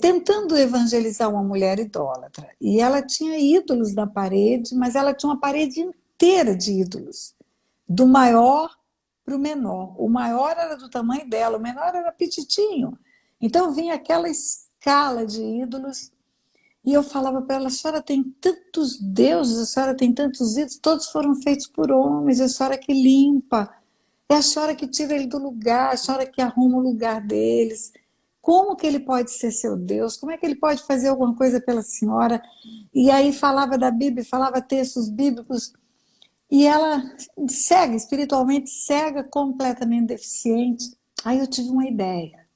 tentando evangelizar uma mulher idólatra. E ela tinha ídolos na parede, mas ela tinha uma parede inteira de ídolos. Do maior para o menor. O maior era do tamanho dela, o menor era petitinho. Então vinha aquela escala de ídolos e eu falava para ela: a senhora tem tantos deuses, a senhora tem tantos ídolos, todos foram feitos por homens, a senhora que limpa, é a senhora que tira ele do lugar, a senhora que arruma o lugar deles. Como que ele pode ser seu Deus? Como é que ele pode fazer alguma coisa pela senhora? E aí falava da Bíblia, falava textos bíblicos, e ela cega, espiritualmente cega, completamente deficiente. Aí eu tive uma ideia.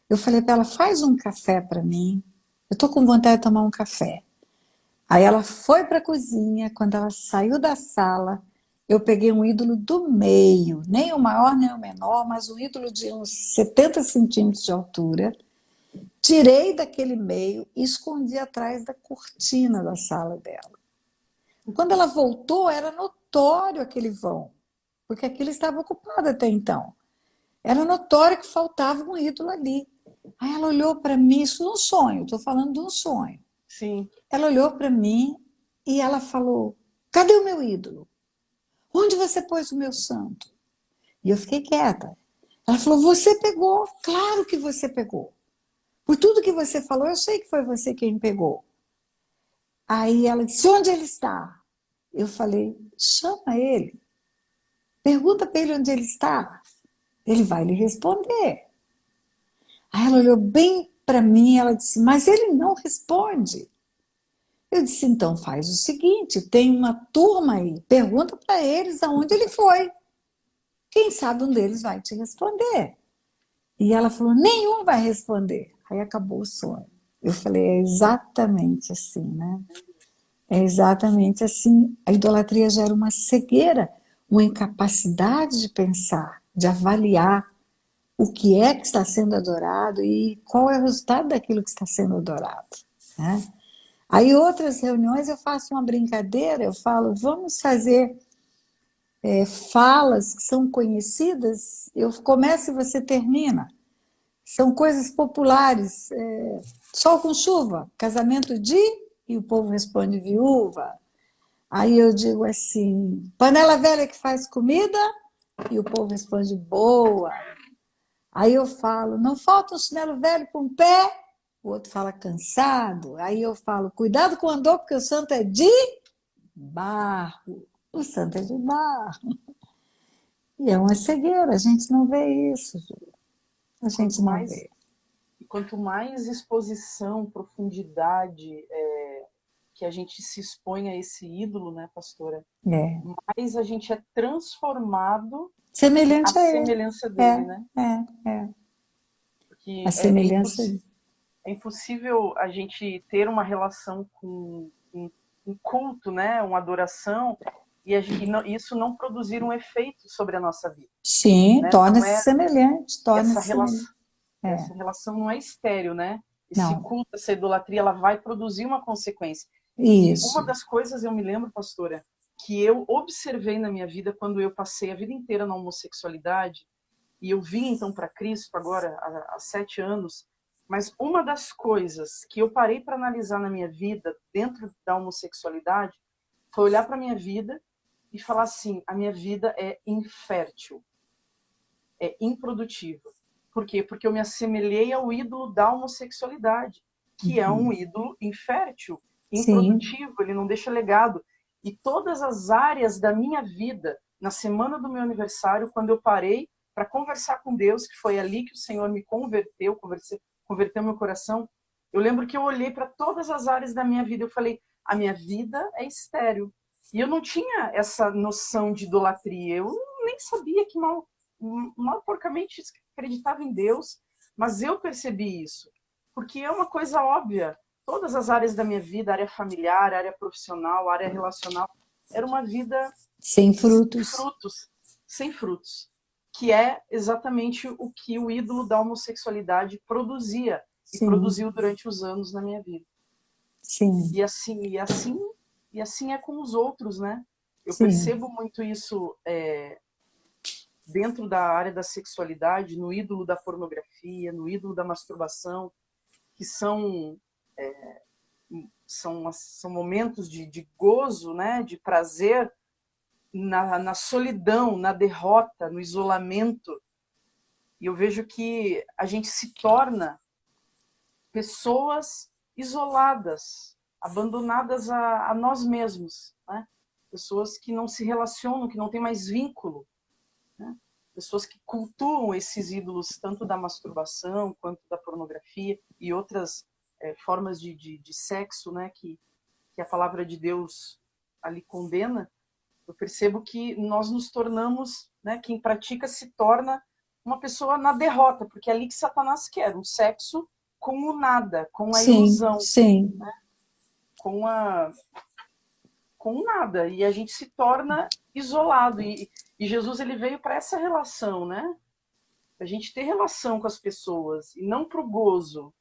Eu falei para ela: faz um café para mim. Eu estou com vontade de tomar um café. Aí ela foi para a cozinha. Quando ela saiu da sala, eu peguei um ídolo do meio, nem o maior nem o menor, mas um ídolo de uns 70 centímetros de altura. Tirei daquele meio e escondi atrás da cortina da sala dela. Quando ela voltou, era notório aquele vão, porque aquilo estava ocupado até então. Era notório que faltava um ídolo ali. Aí ela olhou para mim, isso num sonho, estou falando de um sonho. Sim. Ela olhou para mim e ela falou: cadê o meu ídolo? Onde você pôs o meu santo? E eu fiquei quieta. Ela falou: você pegou, claro que você pegou. Por tudo que você falou, eu sei que foi você quem pegou. Aí ela disse: onde ele está? Eu falei: chama ele. Pergunta para ele onde ele está. Ele vai lhe responder. Aí ela olhou bem para mim e ela disse: mas ele não responde. Eu disse: então faz o seguinte, tem uma turma aí, pergunta para eles aonde ele foi. Quem sabe um deles vai te responder. E ela falou: nenhum vai responder. Aí acabou o sonho. Eu falei: é exatamente assim, né? É exatamente assim. A idolatria gera uma cegueira, uma incapacidade de pensar, de avaliar o que é que está sendo adorado e qual é o resultado daquilo que está sendo adorado, né? Aí outras reuniões eu faço uma brincadeira, eu falo: vamos fazer falas que são conhecidas, eu começo e você termina. São coisas populares, sol com chuva, casamento de, e o povo responde viúva. Aí eu digo assim: panela velha que faz comida, e o povo responde boa. Aí eu falo: não falta um chinelo velho com um pé, o outro fala cansado. Aí eu falo: cuidado com o andor, porque o santo é de barro. O santo é de barro. E é uma cegueira, a gente não vê isso, Júlia. A gente não vê. Quanto mais exposição, profundidade que a gente se expõe a esse ídolo, né, pastora? Mais a gente é transformado semelhante à a ele. semelhança dele, né? Porque A semelhança é impossível a gente ter uma relação com um culto, né, uma adoração, e isso não produzir um efeito sobre a nossa vida. Sim, né? torna-se semelhante. Essa relação não é estéril, né? Esse Não. culto, essa idolatria, ela vai produzir uma consequência. Isso. E uma das coisas, eu me lembro, pastora, que eu observei na minha vida quando eu passei a vida inteira na homossexualidade, e eu vim então para Cristo agora há 7 anos, mas uma das coisas que eu parei para analisar na minha vida dentro da homossexualidade foi olhar para a minha vida e falar assim: a minha vida é infértil, é improdutiva. Por quê? Porque eu me assemelhei ao ídolo da homossexualidade, que é um ídolo infértil, improdutivo, ele não deixa legado. E todas as áreas da minha vida, na semana do meu aniversário, quando eu parei para conversar com Deus, que foi ali que o Senhor me converteu, converteu meu coração, eu lembro que eu olhei para todas as áreas da minha vida, eu falei: a minha vida é estéril. E eu não tinha essa noção de idolatria, eu nem sabia que mal porcamente acreditava em Deus, mas eu percebi isso, porque é uma coisa óbvia. Todas as áreas da minha vida, área familiar, área profissional, área relacional, era uma vida sem frutos. Sem frutos, que é exatamente o que o ídolo da homossexualidade produzia e produziu durante os anos na minha vida. Sim. E assim é com os outros, né? Eu percebo muito isso dentro da área da sexualidade, no ídolo da pornografia, no ídolo da masturbação, que são momentos de gozo, né, de prazer, na solidão, na derrota, no isolamento. E eu vejo que a gente se torna pessoas isoladas, abandonadas a nós mesmos, né? Pessoas que não se relacionam, que não têm mais vínculo, né? Pessoas que cultuam esses ídolos, tanto da masturbação, quanto da pornografia e outras formas de sexo, né? Que a palavra de Deus ali condena. Eu percebo que nós nos tornamos, né? Quem pratica se torna uma pessoa na derrota, porque é ali que Satanás quer, um sexo com o nada, com a Sim, ilusão, sim. né? Com o nada. E a gente se torna isolado. E Jesus ele veio para essa relação, né? A gente ter relação com as pessoas, e não para o gozo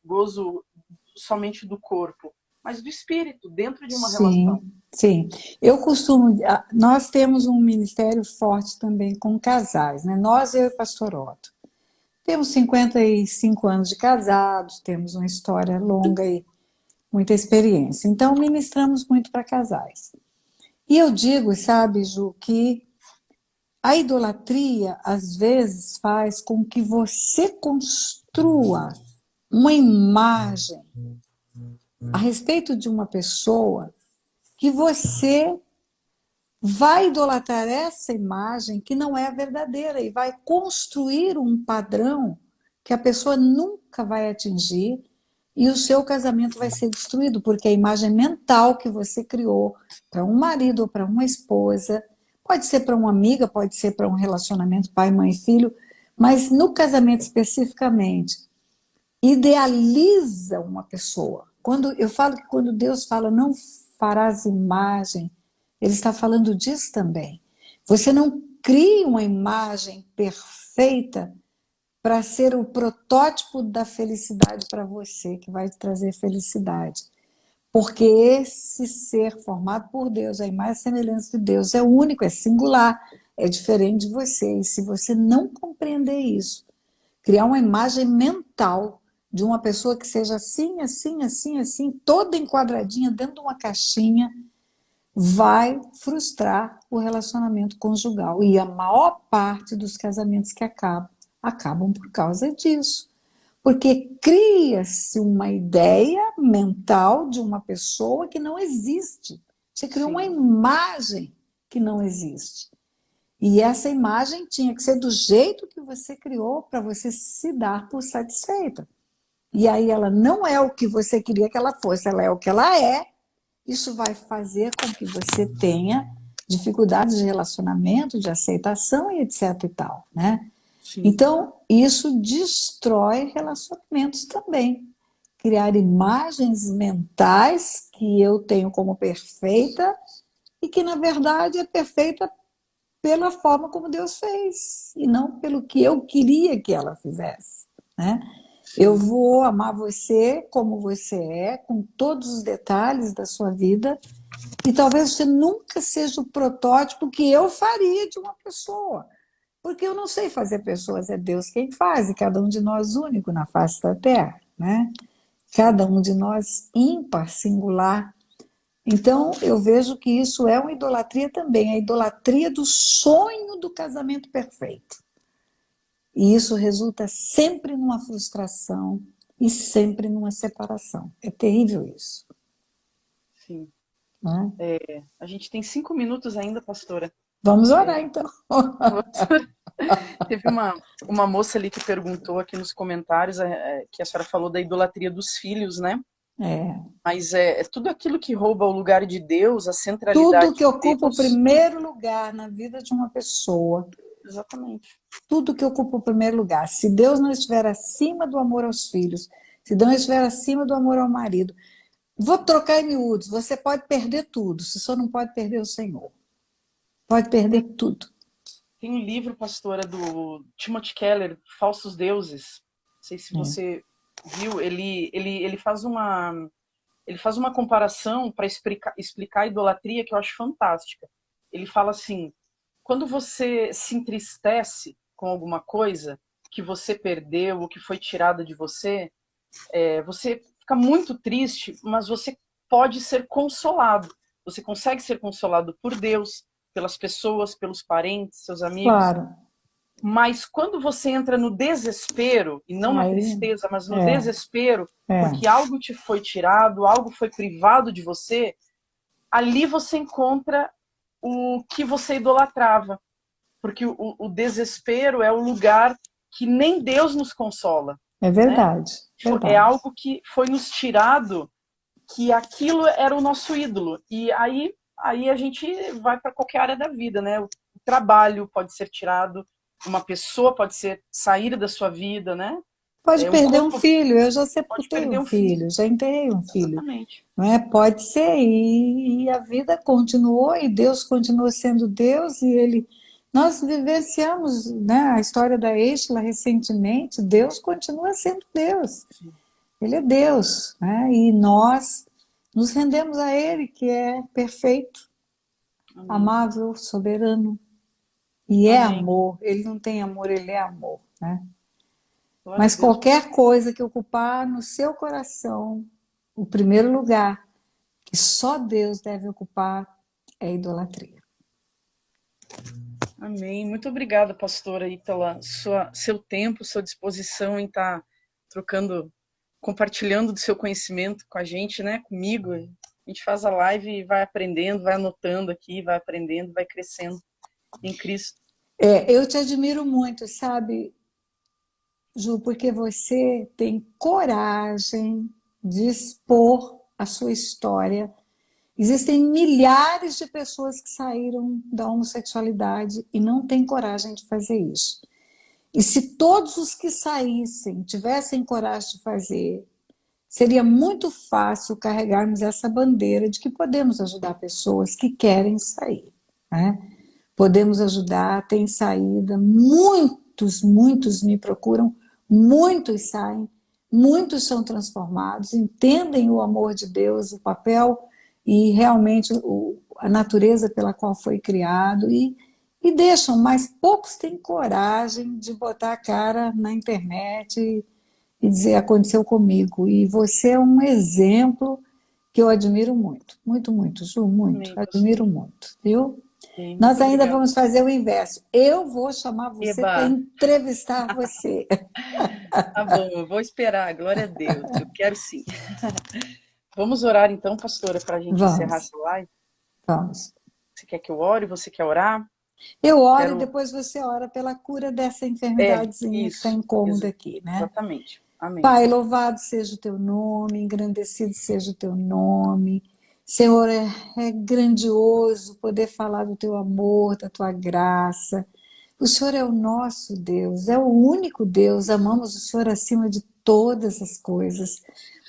somente do corpo, mas do espírito, dentro de uma relação. Sim, sim. Nós temos um ministério forte também com casais, né? Nós, eu e o pastor Otto. Temos 55 anos de casados, temos uma história longa e muita experiência. Então, ministramos muito para casais. E eu digo, sabe, Ju, que a idolatria às vezes faz com que você construa uma imagem a respeito de uma pessoa que você vai idolatrar essa imagem que não é a verdadeira e vai construir um padrão que a pessoa nunca vai atingir e o seu casamento vai ser destruído, porque a imagem mental que você criou para um marido ou para uma esposa, pode ser para uma amiga, pode ser para um relacionamento pai, mãe, filho, mas no casamento especificamente, idealiza uma pessoa. Quando eu falo que quando Deus fala não farás imagem, ele está falando disso também. Você não cria uma imagem perfeita para ser o protótipo da felicidade para você, que vai te trazer felicidade. Porque esse ser formado por Deus, a imagem e semelhança de Deus, é único, é singular, é diferente de você. E se você não compreender isso, criar uma imagem mental de uma pessoa que seja assim, assim, assim, assim, toda enquadradinha dentro de uma caixinha, vai frustrar o relacionamento conjugal. E a maior parte dos casamentos que acabam por causa disso. Porque cria-se uma ideia mental de uma pessoa que não existe. Você criou uma imagem que não existe. E essa imagem tinha que ser do jeito que você criou para você se dar por satisfeita. E aí ela não é o que você queria que ela fosse, ela é o que ela é. Isso vai fazer com que você tenha dificuldades de relacionamento, de aceitação e etc e tal, né? Sim. Então, isso destrói relacionamentos também. Criar imagens mentais que eu tenho como perfeita e que, na verdade, é perfeita pela forma como Deus fez e não pelo que eu queria que ela fizesse, né? Eu vou amar você como você é, com todos os detalhes da sua vida, e talvez você nunca seja o protótipo que eu faria de uma pessoa, porque eu não sei fazer pessoas, é Deus quem faz, e cada um de nós único na face da terra, né? Cada um de nós ímpar, singular. Então, eu vejo que isso é uma idolatria também, a idolatria do sonho do casamento perfeito. E isso resulta sempre numa frustração e sempre numa separação. É terrível isso. Sim. Né? A gente tem 5 minutos ainda, pastora. Vamos orar, então. Teve uma moça ali que perguntou aqui nos comentários que a senhora falou da idolatria dos filhos, né? Mas é tudo aquilo que rouba o lugar de Deus, a centralidade Tudo que de ocupa o Deus. primeiro lugar na vida de uma pessoa. Exatamente. Tudo que ocupa o primeiro lugar. Se Deus não estiver acima do amor aos filhos, se Deus não estiver acima do amor ao marido, vou trocar em miúdos, você pode perder tudo, você só não pode perder o Senhor. Pode perder tudo. Tem um livro, pastora, do Timothy Keller, Falsos Deuses. Não sei se você viu. Ele faz uma comparação para explicar a idolatria que eu acho fantástica. Ele fala assim: quando você se entristece com alguma coisa que você perdeu ou que foi tirada de você, você fica muito triste, mas você pode ser consolado. Você consegue ser consolado por Deus, pelas pessoas, pelos parentes, seus amigos. Claro. Mas quando você entra no desespero, e não na Aí, tristeza, mas no é, desespero, é, porque algo te foi tirado, algo foi privado de você, ali você encontra o que você idolatrava. Porque o desespero é o lugar que nem Deus nos consola, é né? verdade, É verdade. algo que foi nos tirado, que aquilo era o nosso ídolo. E aí a gente vai para qualquer área da vida, né? O trabalho pode ser tirado, uma pessoa pode ser sair da sua vida, né? Pode Um perder um corpo filho, eu já pode sepultei perder um um filho. filho, já enterrei um filho, Exatamente. não é? Pode ser, e a vida continuou, e Deus continua sendo Deus, e Ele... Nós vivenciamos, né, a história da Estela recentemente, Deus continua sendo Deus, Ele é Deus, né? E nós nos rendemos a Ele, que é perfeito, Amém. amável, soberano, e é Amém. amor, Ele não tem amor, Ele é amor, né? Glória a Mas Deus. qualquer coisa que ocupar no seu coração, o primeiro lugar que só Deus deve ocupar é a idolatria. Amém. Muito obrigada, pastora, aí pela seu tempo, sua disposição em estar trocando, compartilhando do seu conhecimento com a gente, né? Comigo. A gente faz a live e vai aprendendo, vai anotando aqui, vai aprendendo, vai crescendo em Cristo. Eu te admiro muito, sabe, Ju, porque você tem coragem de expor a sua história. Existem milhares de pessoas que saíram da homossexualidade e não têm coragem de fazer isso. E se todos os que saíssem tivessem coragem de fazer, seria muito fácil carregarmos essa bandeira de que podemos ajudar pessoas que querem sair, né? Podemos ajudar, tem saída, muitos me procuram, muitos saem, muitos são transformados, entendem o amor de Deus, o papel e realmente a natureza pela qual foi criado e deixam, mas poucos têm coragem de botar a cara na internet e dizer aconteceu comigo. E você é um exemplo que eu admiro muito, muito, Ju, muito, Amém, admiro pastora. muito, viu? Amém. Nós Muito ainda obrigada. vamos fazer o inverso. Eu vou chamar você para Eba, entrevistar você. tá bom, eu vou esperar. Glória a Deus. Eu quero sim. Vamos orar então, pastora, para a gente encerrar Vamos, essa live. vamos. Você quer que eu ore? Você quer orar? Eu oro e Quero. depois você ora pela cura dessa É, enfermidadezinha que está isso. incômoda aqui, né? Exatamente. Amém. Pai, louvado seja o teu nome, engrandecido seja o teu nome. Senhor, é grandioso poder falar do teu amor, da tua graça. O Senhor é o nosso Deus, é o único Deus, amamos o Senhor acima de todas as coisas.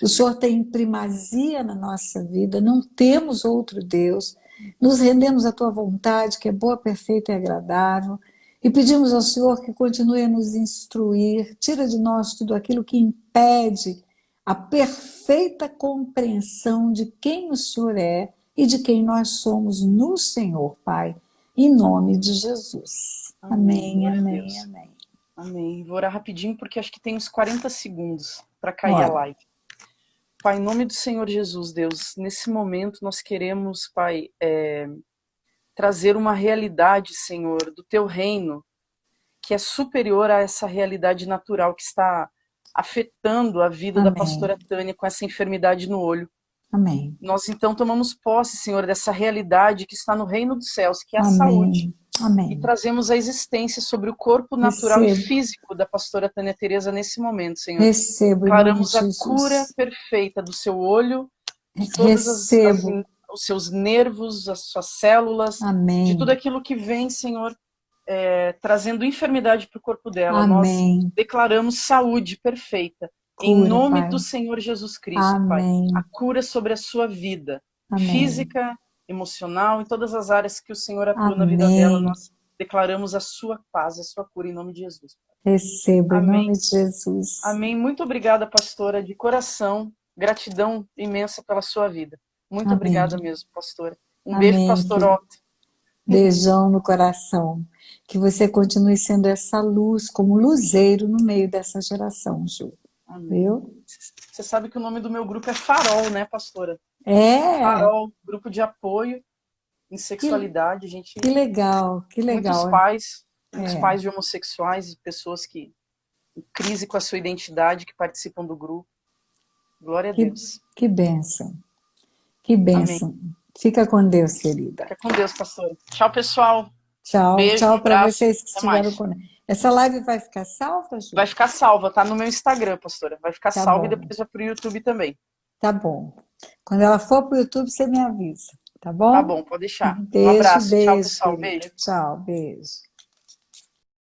O Senhor tem primazia na nossa vida, não temos outro Deus. Nos rendemos à tua vontade, que é boa, perfeita e agradável. E pedimos ao Senhor que continue a nos instruir, tira de nós tudo aquilo que impede a perfeita compreensão de quem o Senhor é e de quem nós somos no Senhor, Pai, em nome de Jesus. Amém. Amém, Glória a amém, Deus. amém. Amém. Vou orar rapidinho porque acho que tem uns 40 segundos para cair a Ora, live. Pai, em nome do Senhor Jesus, Deus, nesse momento nós queremos, Pai, trazer uma realidade, Senhor, do Teu reino, que é superior a essa realidade natural que está afetando a vida da amém, pastora Tânia com essa enfermidade no olho. amém, Nós então tomamos posse, Senhor, dessa realidade que está no reino dos céus, que é a saúde, amém, e amém. trazemos a existência sobre o corpo natural e Recebo, físico da pastora Tânia Teresa nesse momento, Senhor. recebo em nome de Declaramos a cura Jesus. perfeita do seu olho, de todos Recebo, os seus nervos, as suas células, de tudo amém, aquilo que vem, Senhor, trazendo enfermidade para o corpo dela. Nós amém. declaramos saúde perfeita, em Cura, nome Pai. do Senhor Jesus Cristo, Pai. A Amém, cura sobre a sua vida, amém, física, emocional, em todas as áreas que o Senhor atua na vida dela, amém. nós declaramos a sua paz, a sua cura, em nome de Jesus. Recebo em Amém. nome de Jesus. Amém. Muito obrigada, pastora, de coração. Gratidão imensa pela sua vida. Muito Amém, obrigada mesmo, pastora. Um beijo, amém. pastor Otto. Beijão no coração. Que você continue sendo essa luz, como luzeiro no meio dessa geração, Ju. Amém. Viu? Você sabe que o nome do meu grupo é Farol, né, pastora? É, Farol, grupo de apoio. em sexualidade. A gente, Que legal, que legal. muitos pais de homossexuais e pessoas que em crise com a sua identidade que participam do grupo. Glória a Deus. Que bênção. Que Amém. bênção. Fica com Deus, querida. Fica com Deus, pastora. Tchau, pessoal. Tchau, Beijo, tchau para abraço. vocês que Até estiveram mais. conosco. Essa live vai ficar salva, Ju? Vai ficar salva, tá no meu Instagram, pastora. Vai ficar Tá salva e bom. depois vai pro YouTube também. Tá bom. Quando ela for pro YouTube, você me avisa, tá bom? Tá bom, pode deixar. Um Beijo, abraço. Tchau, beijo, pessoal. querida. Beijo. Tchau, beijo.